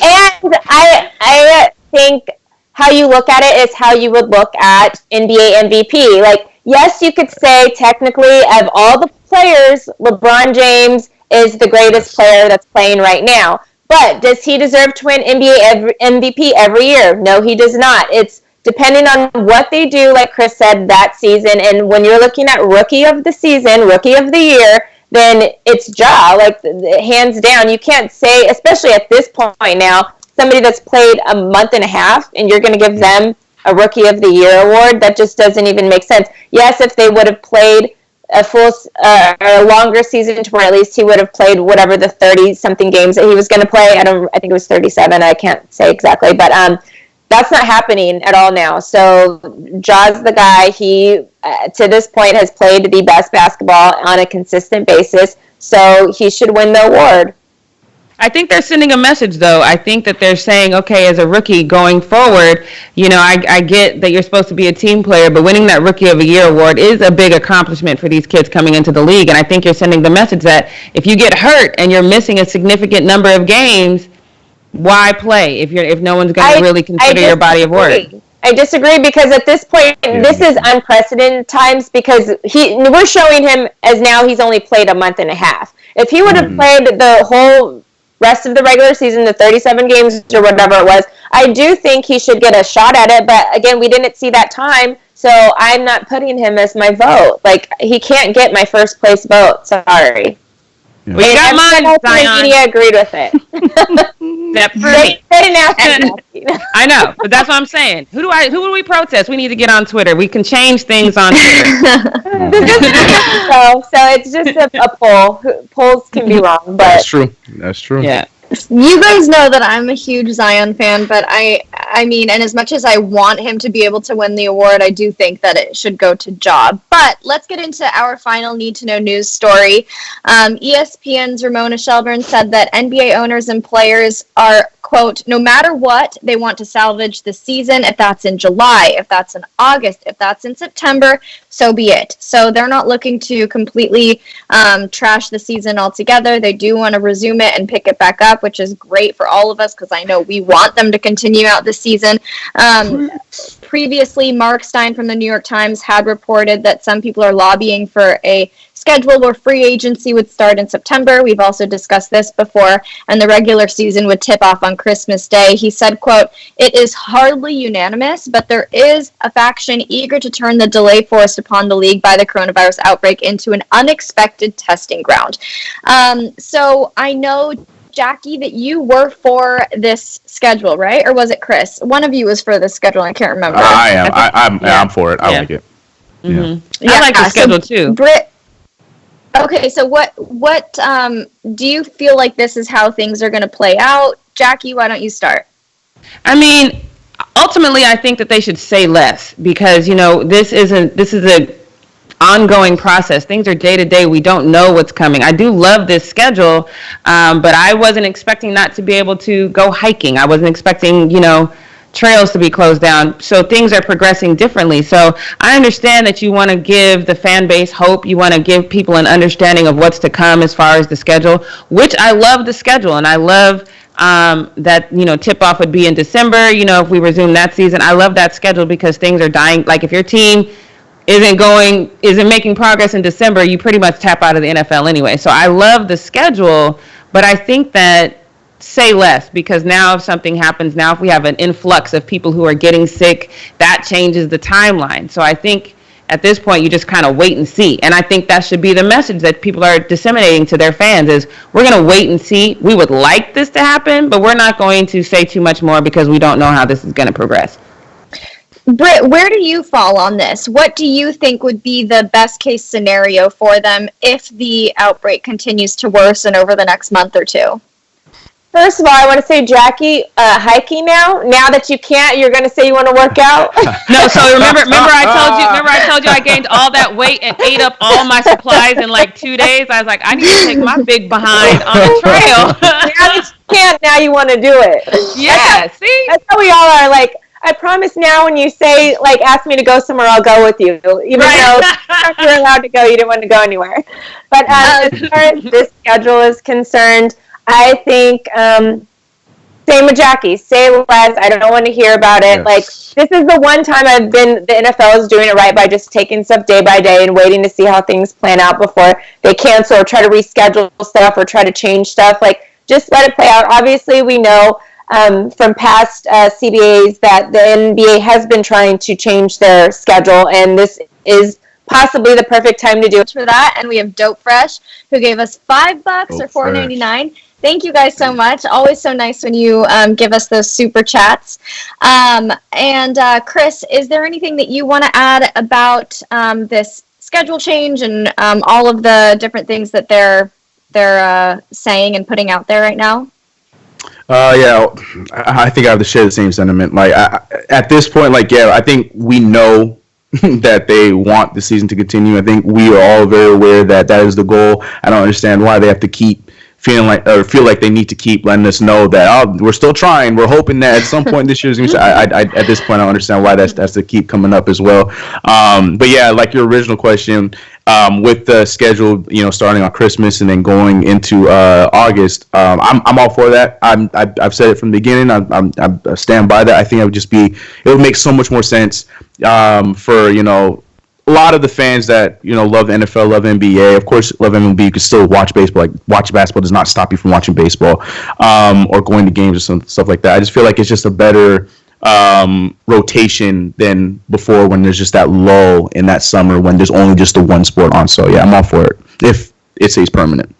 And I think how you look at it is how you would look at NBA MVP. Like, yes, you could say technically of all the players, LeBron James is the greatest player that's playing right now. But does he deserve to win NBA MVP every year? No, he does not. It's depending on what they do, like Chris said, that season. And when you're looking at rookie of the season, rookie of the year, then it's Ja, like hands down. You can't say, especially at this point now, somebody that's played a month and a half and you're going to give them a rookie of the year award. That just doesn't even make sense. Yes, if they would have played a full, a longer season to where at least he would have played whatever the 30-something games that he was going to play. I think it was 37. I can't say exactly, but that's not happening at all now. So Ja's the guy. He, to this point, has played the best basketball on a consistent basis, so he should win the award. I think they're sending a message, though. I think that they're saying, okay, as a rookie going forward, I get that you're supposed to be a team player, but winning that Rookie of the Year award is a big accomplishment for these kids coming into the league. And I think you're sending the message that if you get hurt and you're missing a significant number of games, why play if no one's going to really consider your body of work? I disagree, because at this point, this is unprecedented times, because we're showing him as now he's only played a month and a half. If he would have played the whole rest of the regular season, the 37 games or whatever it was, I do think he should get a shot at it. But again, we didn't see that time, so I'm not putting him as my vote. Like, he can't get my first place vote. Sorry. Yeah. We got mine, Zion. Media agreed with it. They didn't ask me. I know, but that's what I'm saying. Who do we protest? We need to get on Twitter. We can change things on Twitter. So it's just a poll. Polls can be wrong, but That's true. Yeah. You guys know that I'm a huge Zion fan, but I mean, and as much as I want him to be able to win the award, I do think that it should go to Ja. But let's get into our final need-to-know news story. ESPN's Ramona Shelburne said that NBA owners and players are, quote, no matter what, they want to salvage the season. If that's in July, if that's in August, if that's in September, so be it. So they're not looking to completely trash the season altogether. They do want to resume it and pick it back up, which is great for all of us, because I know we want them to continue out the season. Previously, Mark Stein from the New York Times had reported that some people are lobbying for a schedule where free agency would start in September. We've also discussed this before, and the regular season would tip off on Christmas Day. He said, quote, it is hardly unanimous, but there is a faction eager to turn the delay forced upon the league by the coronavirus outbreak into an unexpected testing ground. So I know, Jackie, that you were for this schedule, right? Or was it Chris? One of you was for this schedule. I can't remember. I am. I'm for it. I like it. Mm-hmm. I like the schedule too. Britt, okay, so what do you feel like this is how things are going to play out? Jackie, why don't you start? I mean, ultimately, I think that they should say less, because this is a ongoing process. Things are day to day. We don't know what's coming. I do love this schedule, but I wasn't expecting not to be able to go hiking. I wasn't expecting trails to be closed down. So things are progressing differently. So I understand that you want to give the fan base hope. You want to give people an understanding of what's to come as far as the schedule, which I love the schedule. And I love that, tip off would be in December, if we resume that season. I love that schedule because things are dying. Like if your team isn't making progress in December, you pretty much tap out of the NFL anyway. So I love the schedule, but I think that say less, because now if something happens, now if we have an influx of people who are getting sick, that changes the timeline. So I think at this point you just kind of wait and see. And I think that should be the message that people are disseminating to their fans is we're going to wait and see. We would like this to happen, but we're not going to say too much more because we don't know how this is going to progress. Britt, where do you fall on this? What do you think would be the best case scenario for them if the outbreak continues to worsen over the next month or two? First of all, I want to say, Jackie, hiking now that you can't, you're going to say you want to work out? No, so remember I told you I gained all that weight and ate up all my supplies in like 2 days. I was like, I need to take my big behind on a trail. Now that you can't, now you want to do it. Yeah, see? That's how we all are. Like, I promise now when you say, like, ask me to go somewhere, I'll go with you. Even though you're allowed to go, you didn't want to go anywhere. But as far as this schedule is concerned, I think, same with Jackie, say less. I don't want to hear about it. Yes. Like, this is the one time the NFL is doing it right by just taking stuff day by day and waiting to see how things plan out before they cancel or try to reschedule stuff or try to change stuff. Like, just let it play out. Obviously, we know from past CBAs that the NBA has been trying to change their schedule, and this is possibly the perfect time to do it. For that, and we have Dope Fresh, who gave us $5 or $4.99. Thank you guys so much. Always so nice when you give us those super chats. And Chris, is there anything that you want to add about this schedule change and all of the different things that they're saying and putting out there right now? Yeah, I think I have to share the same sentiment. Like at this point, I think we know that they want the season to continue. I think we are all very aware that that is the goal. I don't understand why they have to keep feel like they need to keep letting us know that we're still trying. We're hoping that at some point this year's going to. At this point, I don't understand why that's to keep coming up as well. But yeah, like your original question, with the schedule, starting on Christmas and then going into August, I'm all for that. I've said it from the beginning. I stand by that. I think it would make so much more sense for a lot of the fans that love the NFL, love NBA, of course, love MLB. You can still watch baseball. Like, watch basketball does not stop you from watching baseball, or going to games or some stuff like that. I just feel like it's just a better rotation than before, when there's just that lull in that summer when there's only just the one sport on. So yeah, I'm all for it if it stays permanent.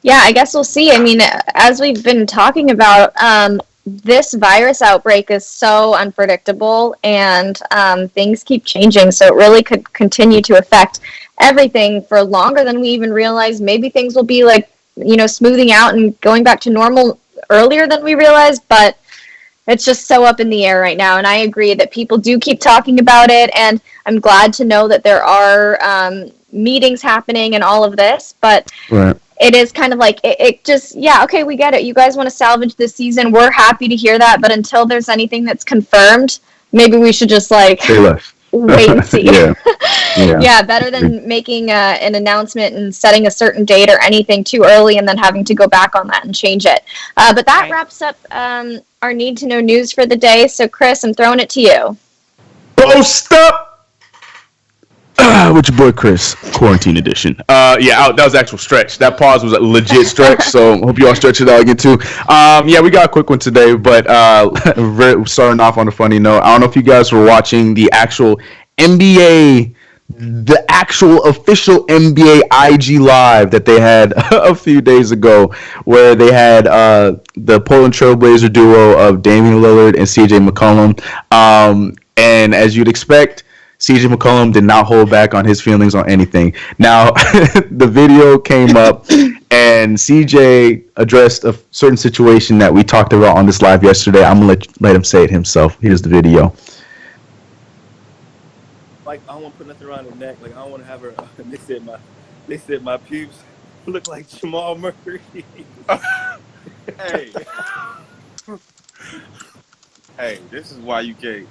Yeah, I guess we'll see. I mean, as we've been talking about, this virus outbreak is so unpredictable, and things keep changing, so it really could continue to affect everything for longer than we even realize. Maybe things will be smoothing out and going back to normal earlier than we realize, but it's just so up in the air right now. And I agree that people do keep talking about it, and I'm glad to know that there are meetings happening and all of this, but right. It is kind of like, it just, yeah, okay, we get it. You guys want to salvage this season. We're happy to hear that. But until there's anything that's confirmed, maybe we should just wait and see. Yeah, better than making an announcement and setting a certain date or anything too early and then having to go back on that and change it. But that wraps up our Need to Know news for the day. So, Chris, I'm throwing it to you. Post up! With your boy Chris, quarantine edition. That was actual stretch. That pause was a legit stretch, so hope you all stretch it out again too. We got a quick one today, but starting off on a funny note. I don't know if you guys were watching the actual NBA, the actual official NBA IG live that they had a few days ago, where they had the Portland Trailblazer duo of Damian Lillard and CJ McCollum. And as you'd expect, CJ McCollum did not hold back on his feelings on anything. Now, the video came up, and CJ addressed a certain situation that we talked about on this live yesterday. I'm going to let him say it himself. Here's the video. Like, I don't want to put nothing around her neck. Like, I don't want to have her. They said my pubes look like Jamal Murray. Hey. Hey, this is why you can't.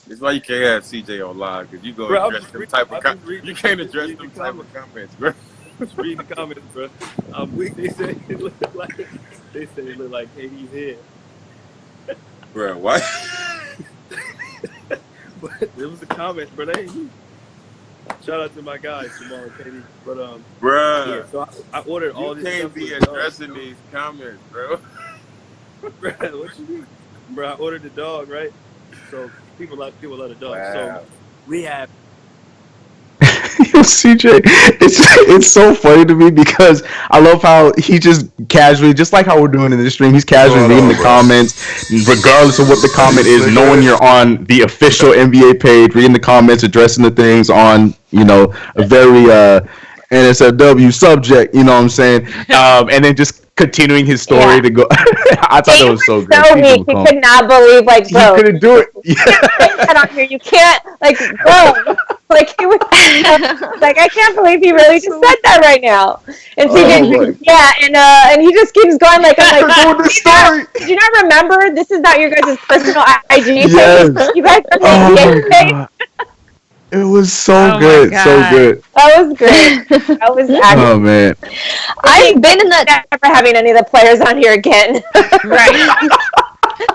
This is why you can't have CJ on live because you go Bro, address them type of you can't address them type of comments, bro. Just reading the comments, bro. They said it looked like KD's head. Bro, why? But it was a comment, bro. They ain't you. Shout out to my guys, Jamal and KD. But Bruh, yeah, so I ordered all you this can't stuff. be addressing these comments, bro. Bro, what you mean? Bro, I ordered the dog, right? So people love the dog. Wow. So we have. Yo, CJ, it's so funny to me because I love how he just casually, just like how we're doing in this stream, he's casually reading the comments, regardless of what the comment is, knowing you're on the official NBA page, reading the comments, addressing the things on, a very NSFW subject, you know what I'm saying? And then just continuing his story to go. I thought that was so good. So weak. You could not believe, bro. He couldn't do it. You can't, bro. He was like, I can't believe he really just said that right now. And CJ, and he just keeps going I'm like, did you not remember? This is not your guys' personal IG page. Yes. You guys are making page. It was so good, so good. That was great. That was actually. Oh man, I've been in that. Never having any of the players on here again. Right.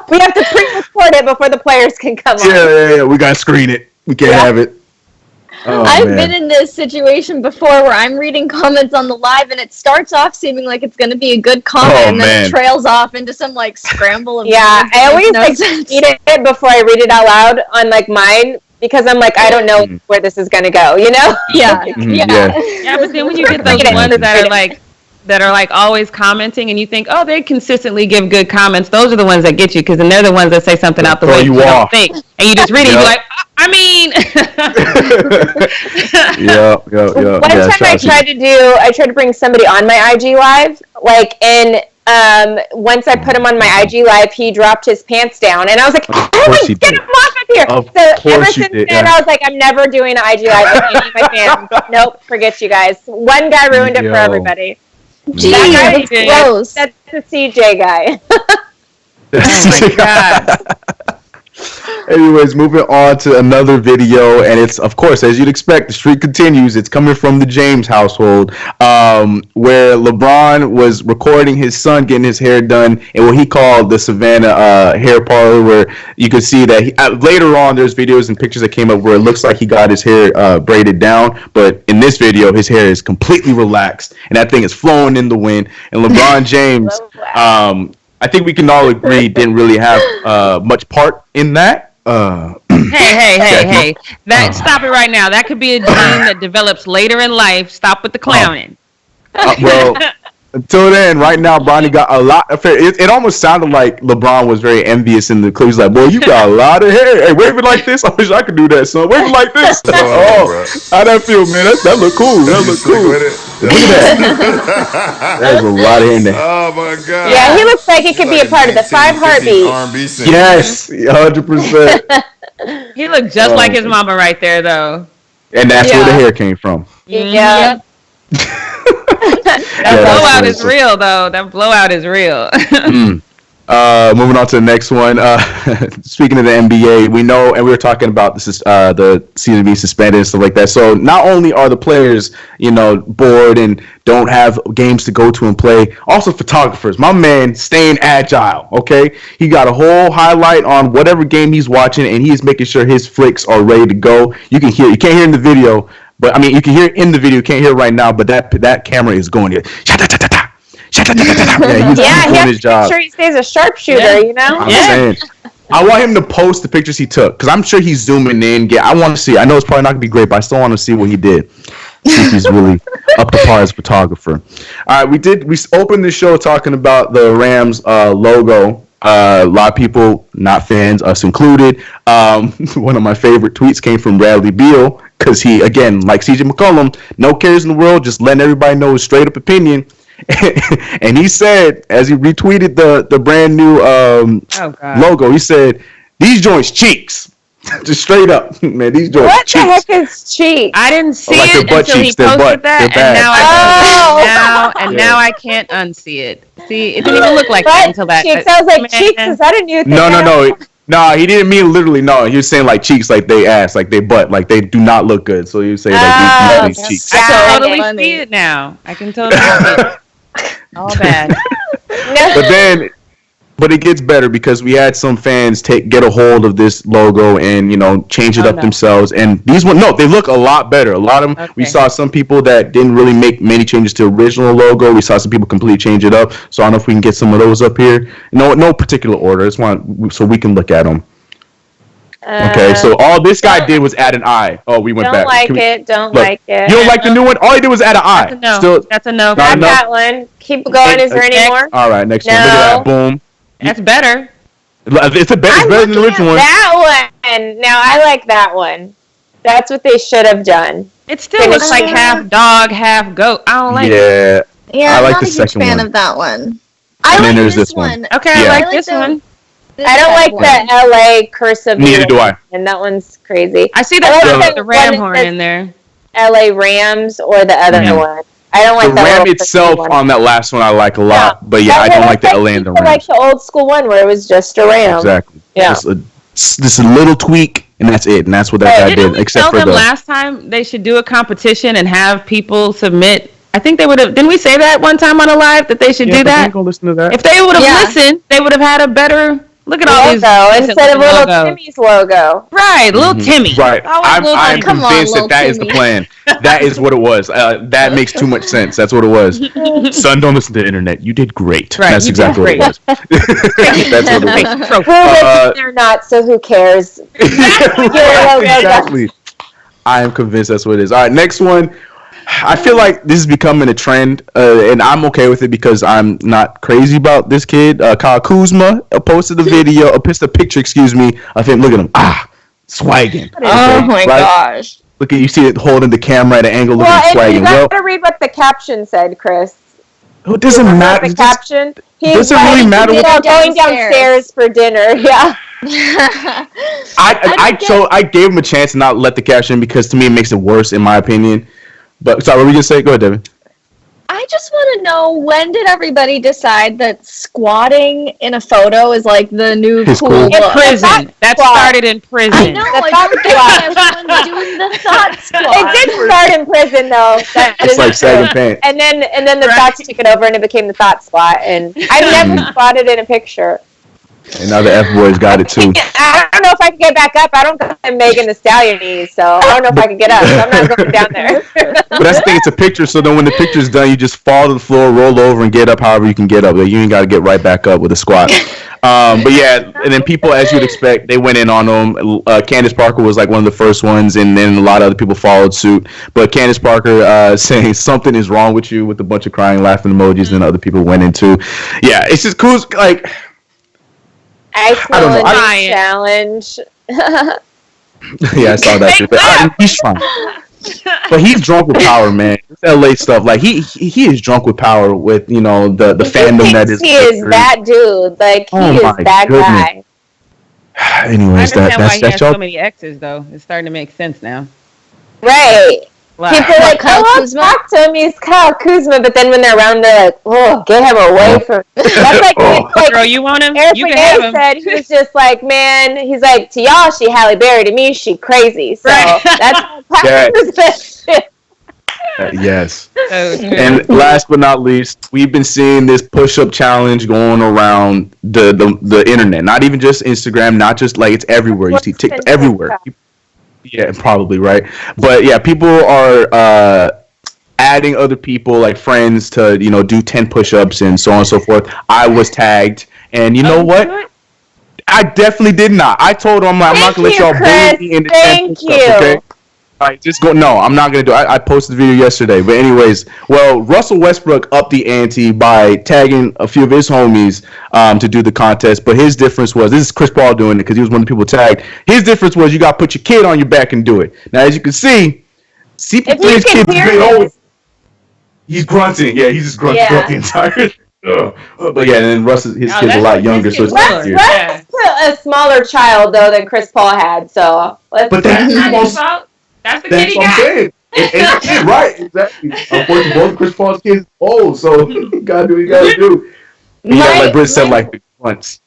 We have to pre-record it before the players can come on. Yeah. We gotta screen it. We can't have it. Oh, I've been in this situation before where I'm reading comments on the live and it starts off seeming like it's going to be a good comment and then it trails off into some scramble of I always read it before I read it out loud on mine because I'm I don't know where this is going to go, Yeah. Yeah, but then when you get those ones that are always commenting and you think, oh, they consistently give good comments, those are the ones that get you because then they're the ones that say something out the way you don't think. And you just read it and you're like, I mean. One time I tried to bring somebody on my IG live, once I put him on my IG live, he dropped his pants down, and I was like, get him off of here. So ever since then, I was like, I'm never doing an IG live with any of my fans. Nope, forget you guys. One guy ruined it for everybody. Gee, that's gross. That's the CJ guy. Oh my God. Anyways, moving on to another video, and it's, of course, as you'd expect, the streak continues. It's coming from the James household, where LeBron was recording his son getting his hair done in what he called the Savannah hair parlor, where you could see that later on there's videos and pictures that came up where it looks like he got his hair braided down, but in this video his hair is completely relaxed, and that thing is flowing in the wind, and LeBron James, I think we can all agree didn't really have much part in that. Hey. Stop it right now. That could be a gene that develops later in life. Stop with the clowning. Well, until then, right now, Bronny got a lot of hair. It almost sounded like LeBron was very envious in the clip. He's like, boy, you got a lot of hair. Hey, wave it like this. I wish I could do that, son. Wave it like this. How'd that feel, man? That look cool. That look cool. Look at that. There's a lot of hair in there. Oh, my God. Yeah, he looks like he could be a part of the 5 Heartbeats. Yes, 100%. He looked just like his mama right there, though. And that's where the hair came from. Yeah. That blowout is real, though. That blowout is real. Moving on to the next one. Speaking of the NBA, we know, and we were talking about this is the season being suspended and stuff like that. So not only are the players, bored and don't have games to go to and play, also photographers. My man staying agile. Okay, he got a whole highlight on whatever game he's watching, and he's making sure his flicks are ready to go. You can hear, you can't hear in the video, but I mean, you can hear it in the video. You can't hear it right now, but that camera is going here. He's doing his job. Make sure he stays a sharpshooter, I'm saying. I want him to post the pictures he took because I'm sure he's zooming in. I want to see. I know it's probably not gonna be great, but I still want to see what he did. See if he's really up to par as a photographer. All right, we opened the show talking about the Rams logo. A lot of people, not fans, us included. One of my favorite tweets came from Bradley Beal because he, again, like CJ McCollum, no cares in the world, just letting everybody know his straight up opinion. And he said, as he retweeted the brand new logo, he said, "These joints cheeks." Just straight up, man. These joints what cheeks. What the heck is cheeks? I didn't see it until he posted that, and now I can't unsee it. See, it didn't even look like that until that. Cheeks. I was like, cheeks. Is that a new thing? No. Nah, he didn't mean literally. No, he was saying like cheeks, like they ass, like they butt, like they do not look good. So you say like these cheeks. I can totally funny. see it now. I can totally see it. All bad. But it gets better because we had some fans get a hold of this logo and change it up themselves. And these they look a lot better. A lot of them. Okay. We saw some people that didn't really make many changes to the original logo. We saw some people completely change it up. So I don't know if we can get some of those up here. No particular order. I just want so we can look at them. Okay, so all this guy did was add an eye. Oh, we went back. Don't like it. You don't like the new one? All he did was add an eye. That's a no. Not that one. Keep going. Is there any more? All right, next one. Look at that. Boom. That's better. It's better than the original one. That one. Now I like that one. That's what they should have done. It still looks like half dog, half goat. I don't like it. Yeah, I like I'm the not a huge second fan one. of that one. And then like there's this one. Okay, I like this one. I don't like the LA cursive. Neither do I. And that one's crazy. I see that the ram horn in there. LA Rams or the other one. I don't like the ram itself on that last one. I like a lot, but I don't like the LA and the Rams. I like the old school one where it was just a ram. Exactly. Yeah. Just a little tweak, and that's it. And that's what that guy did. Except for last time they should do a competition and have people submit. I think they would have. Didn't we say that one time on a live that they should do that? Go listen to that. If they would have listened, they would have had a better. Look at all these instead of little Timmy's logo. Right, little Timmy. Right. I'm convinced that is the plan. That is what it was. That makes too much sense. That's what it was. Son, don't listen to the internet. You did great. Right, that's exactly what it was. That's what it was. They're not, so who cares? Exactly. I am convinced that's what it is. All right, next one. I feel like this is becoming a trend, and I'm okay with it because I'm not crazy about this kid. Kyle Kuzma posted a picture, of him. Look at him, swagging. Oh my gosh! Look at you, see it holding the camera at an angle, looking swagging. You gotta read what the caption said, Chris. It doesn't matter. The caption. Doesn't really matter. Going downstairs for dinner. Yeah. I gave him a chance to not let the caption because to me it makes it worse in my opinion. But sorry, what were you gonna say? Go ahead, Devin. I just want to know, when did everybody decide that squatting in a photo is like the new cool look? In prison. That started in prison. I know. Everyone's doing the thought squat. It did start in prison though. It's like sagging pants. And then the thoughts took it over and it became the thought squat. And I've never spotted in a picture. And now the F boys got it too. I don't know if I can get back up. I don't got Megan Thee Stallion knees, so I don't know if I can get up. So I'm not going down there. But that's the thing, it's a picture, so then when the picture's done, you just fall to the floor, roll over, and get up however you can get up. You ain't got to get right back up with a squat. But yeah, and then people, as you'd expect, they went in on them. Candace Parker was like one of the first ones, and then a lot of other people followed suit. But Candace Parker saying something is wrong with you with a bunch of crying, laughing emojis, and other people went into. Yeah, it's just cool. Like, I don't know. Challenge. Yeah, I saw that shit. But he's fine. But he's drunk with power, man. This LA stuff, like he is drunk with power with the fandom that is. He is that dude. Like he is that guy. Anyways, I understand why he has so many exes, though. It's starting to make sense now. Right. Wow. People are like, Kyle Kuzma? Talk to him, he's Kyle Kuzma, but then when they're around, they're like, oh, get him away from. That's like, girl, you want him? Eric you can have him. Said he was just like, man, he's like, to y'all, she Halle Berry, to me, she crazy. So that's yes. And last but not least, we've been seeing this push-up challenge going around the internet. Not even just Instagram, not just like it's everywhere. You see TikTok everywhere. Yeah, probably, right? But yeah, people are adding other people, like friends, to do 10 push-ups and so on and so forth. I was tagged, and you know what? I definitely did not. I told them I'm not gonna let y'all bully me into 10 push-ups, okay? All right, just go. No, I'm not gonna do it. I posted the video yesterday, but anyways, well, Russell Westbrook upped the ante by tagging a few of his homies to do the contest. But his difference was, this is Chris Paul doing it because he was one of the people tagged. His difference was you got to put your kid on your back and do it. Now, as you can see, CP3's kid he's grunting. Yeah, he's just grunting throughout the entire. But yeah, and then his kid's a lot younger, so it's easier. Russ a smaller child though than Chris Paul had, so. But that's the kid he got. It's kid, right? Exactly. Unfortunately, both Chris Paul's kids old, so you gotta do what you gotta do. You gotta, like Britt said, like once.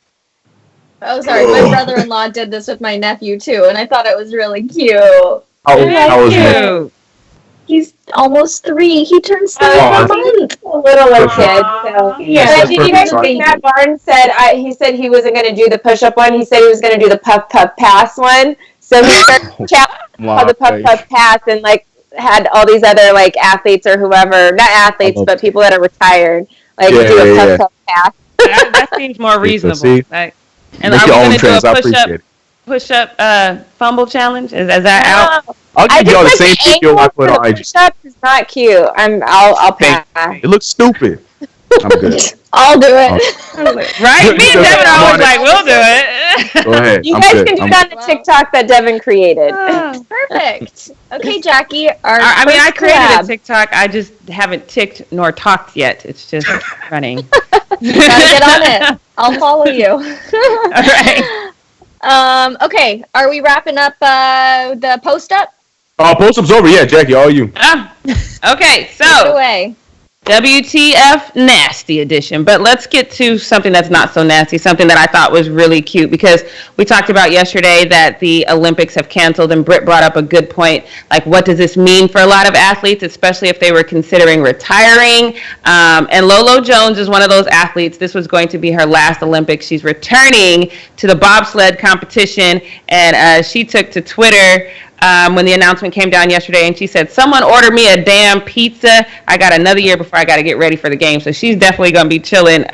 Oh, sorry. My brother-in-law did this with my nephew too, and I thought it was really cute. How was it? Cute. He's almost 3. He turns 3 Aw. in a month. A little Perfect. kid. So. Yeah. But did you guys think Matt Barnes said he said he wasn't going to do the push-up one? He said he was going to do the puff pass one. So he started challenging the puff pass and like had all these other like athletes or whoever, not athletes, but people that are retired, like do a puff pass. That seems more reasonable. See? Like, and Make are we your own going to do trends. I a appreciate it. push-up fumble challenge? Is that out? I'll give y'all the same video I put on IG. Push-up is not cute. I'll pass. It looks stupid. I'm good. I'll do it. Right? Me and Devin are always like, we'll do it. Go ahead. You I'm guys good. can do it on the TikTok that Devin created. Perfect. Okay, Jackie. I created a TikTok. I just haven't ticked nor talked yet. It's just running. Gotta get on it. I'll follow you. All right. Okay. Are we wrapping up the post-up? Post-up's over. Yeah, Jackie, all you. Okay, Take it so away. WTF Nasty Edition. But let's get to something that's not so nasty, something that I thought was really cute, because we talked about yesterday that the Olympics have canceled, and Britt brought up a good point. Like, what does this mean for a lot of athletes, especially if they were considering retiring? And Lolo Jones is one of those athletes. This was going to be her last Olympics. She's returning to the bobsled competition, and she took to Twitter when the announcement came down yesterday, and she said, someone order me a damn pizza. I got another year before I got to get ready for the game. So she's definitely going to be chilling.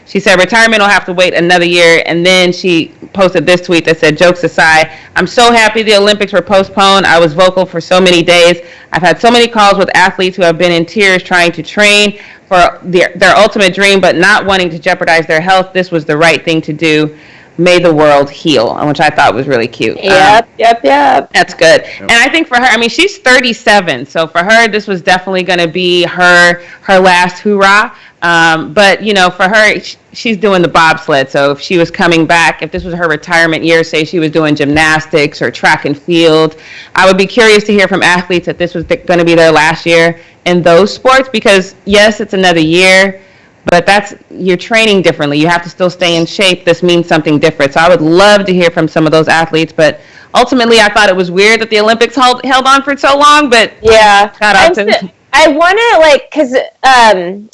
She said retirement will have to wait another year. And then she posted this tweet that said, jokes aside, I'm so happy the Olympics were postponed. I was vocal for so many days. I've had so many calls with athletes who have been in tears trying to train for their ultimate dream, but not wanting to jeopardize their health. This was the right thing to do. May the world heal, which I thought was really cute. Yep. That's good. And I think for her, I mean, she's 37, so for her, this was definitely going to be her last hoorah. But, you know, for her, she's doing the bobsled, so if she was coming back, if this was her retirement year, say she was doing gymnastics or track and field, I would be curious to hear from athletes that this was going to be their last year in those sports, because, yes, it's another year, but you're training differently. You have to still stay in shape. This means something different. So I would love to hear from some of those athletes. But ultimately, I thought it was weird that the Olympics held on for so long. But yeah, I want to because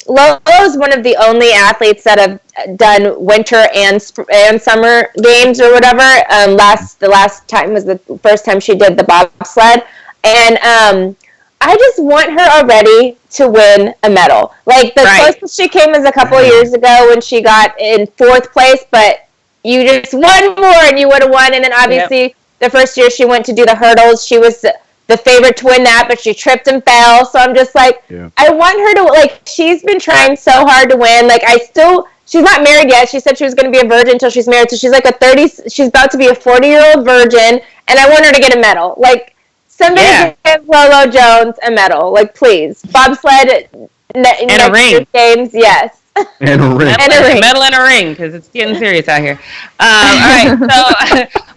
Lolo's one of the only athletes that have done winter and summer games or whatever. The last time was the first time she did the bobsled, and I just want her already to win a medal. Like, the closest she came was a couple of years ago when she got in 4th place, but you just won more and you would have won. And then obviously the first year she went to do the hurdles, she was the favorite to win that, but she tripped and fell. So I'm just like, I want her to, like, she's been trying so hard to win. Like, she's not married yet. She said she was going to be a virgin until she's married. So she's like she's about to be a 40-year-old virgin, and I want her to get a medal. Like, somebody give Lolo Jones a medal, like, please. Bobsled and a ring. Games, yes. And a ring. A medal and a ring, because it's getting serious out here. All right, so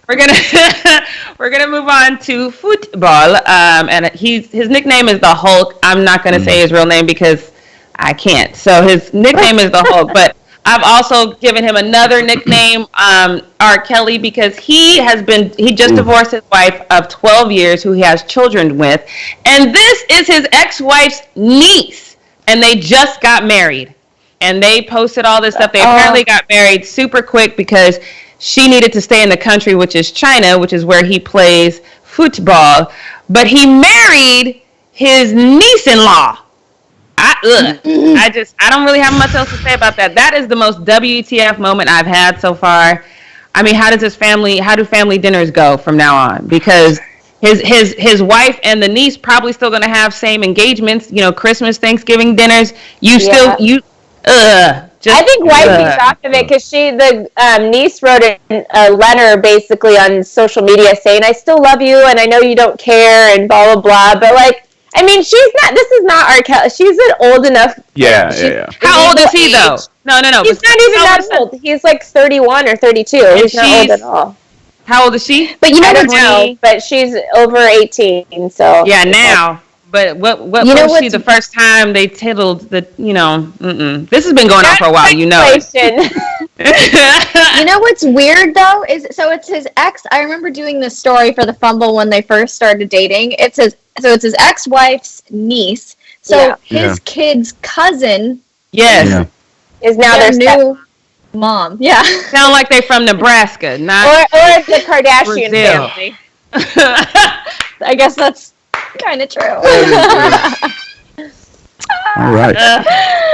we're gonna move on to football. And his nickname is the Hulk. I'm not gonna say his real name because I can't. So his nickname is the Hulk, but I've also given him another nickname, R. Kelly, because he just divorced his wife of 12 years, who he has children with, and this is his ex-wife's niece, and they just got married, and they posted all this stuff. They apparently got married super quick because she needed to stay in the country, which is China, which is where he plays football, but he married his niece-in-law. I don't really have much else to say about that. That is the most WTF moment I've had so far. I mean, how do family dinners go from now on? Because his wife and the niece probably still going to have same engagements, you know, Christmas, Thanksgiving dinners. I think wifey's off of it because the niece wrote a letter basically on social media saying, I still love you and I know you don't care and blah, blah, blah. But, like, I mean, this is not R. Kelly. She's an old enough. Yeah. How old is he, though? No. He's not even that old. He's like 31 or 32. He's not old at all. How old is she? But you never know. But she's over 18, so. Yeah, now. But what was she the first time they titled the, This has been going on for a while, you know. You know what's weird though is it's his ex. I remember doing this story for the Fumble when they first started dating. It's his ex-wife's niece. So his kid's cousin. Yes. Is now their their new mom. Yeah. Sound like they from Nebraska, not or the Kardashian Brazil. family. I guess that's kind of true. All right.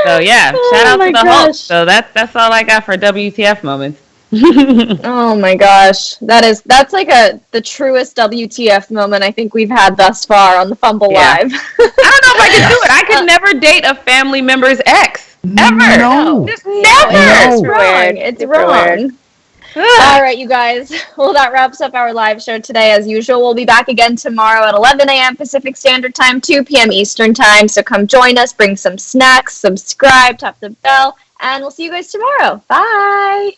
So yeah, shout out my to the Hulk. gosh. So that's all I got for WTF moments. Oh my gosh, that's like the truest WTF moment I think we've had thus far on the Fumble Live. I don't know if I could do it. I could never date a family member's ex ever. No. Just No, never. it's No. wrong. It's wrong. All right, you guys. Well, that wraps up our live show today. As usual, we'll be back again tomorrow at 11 a.m. Pacific Standard Time, 2 p.m. Eastern Time. So come join us, bring some snacks, subscribe, tap the bell, and we'll see you guys tomorrow. Bye.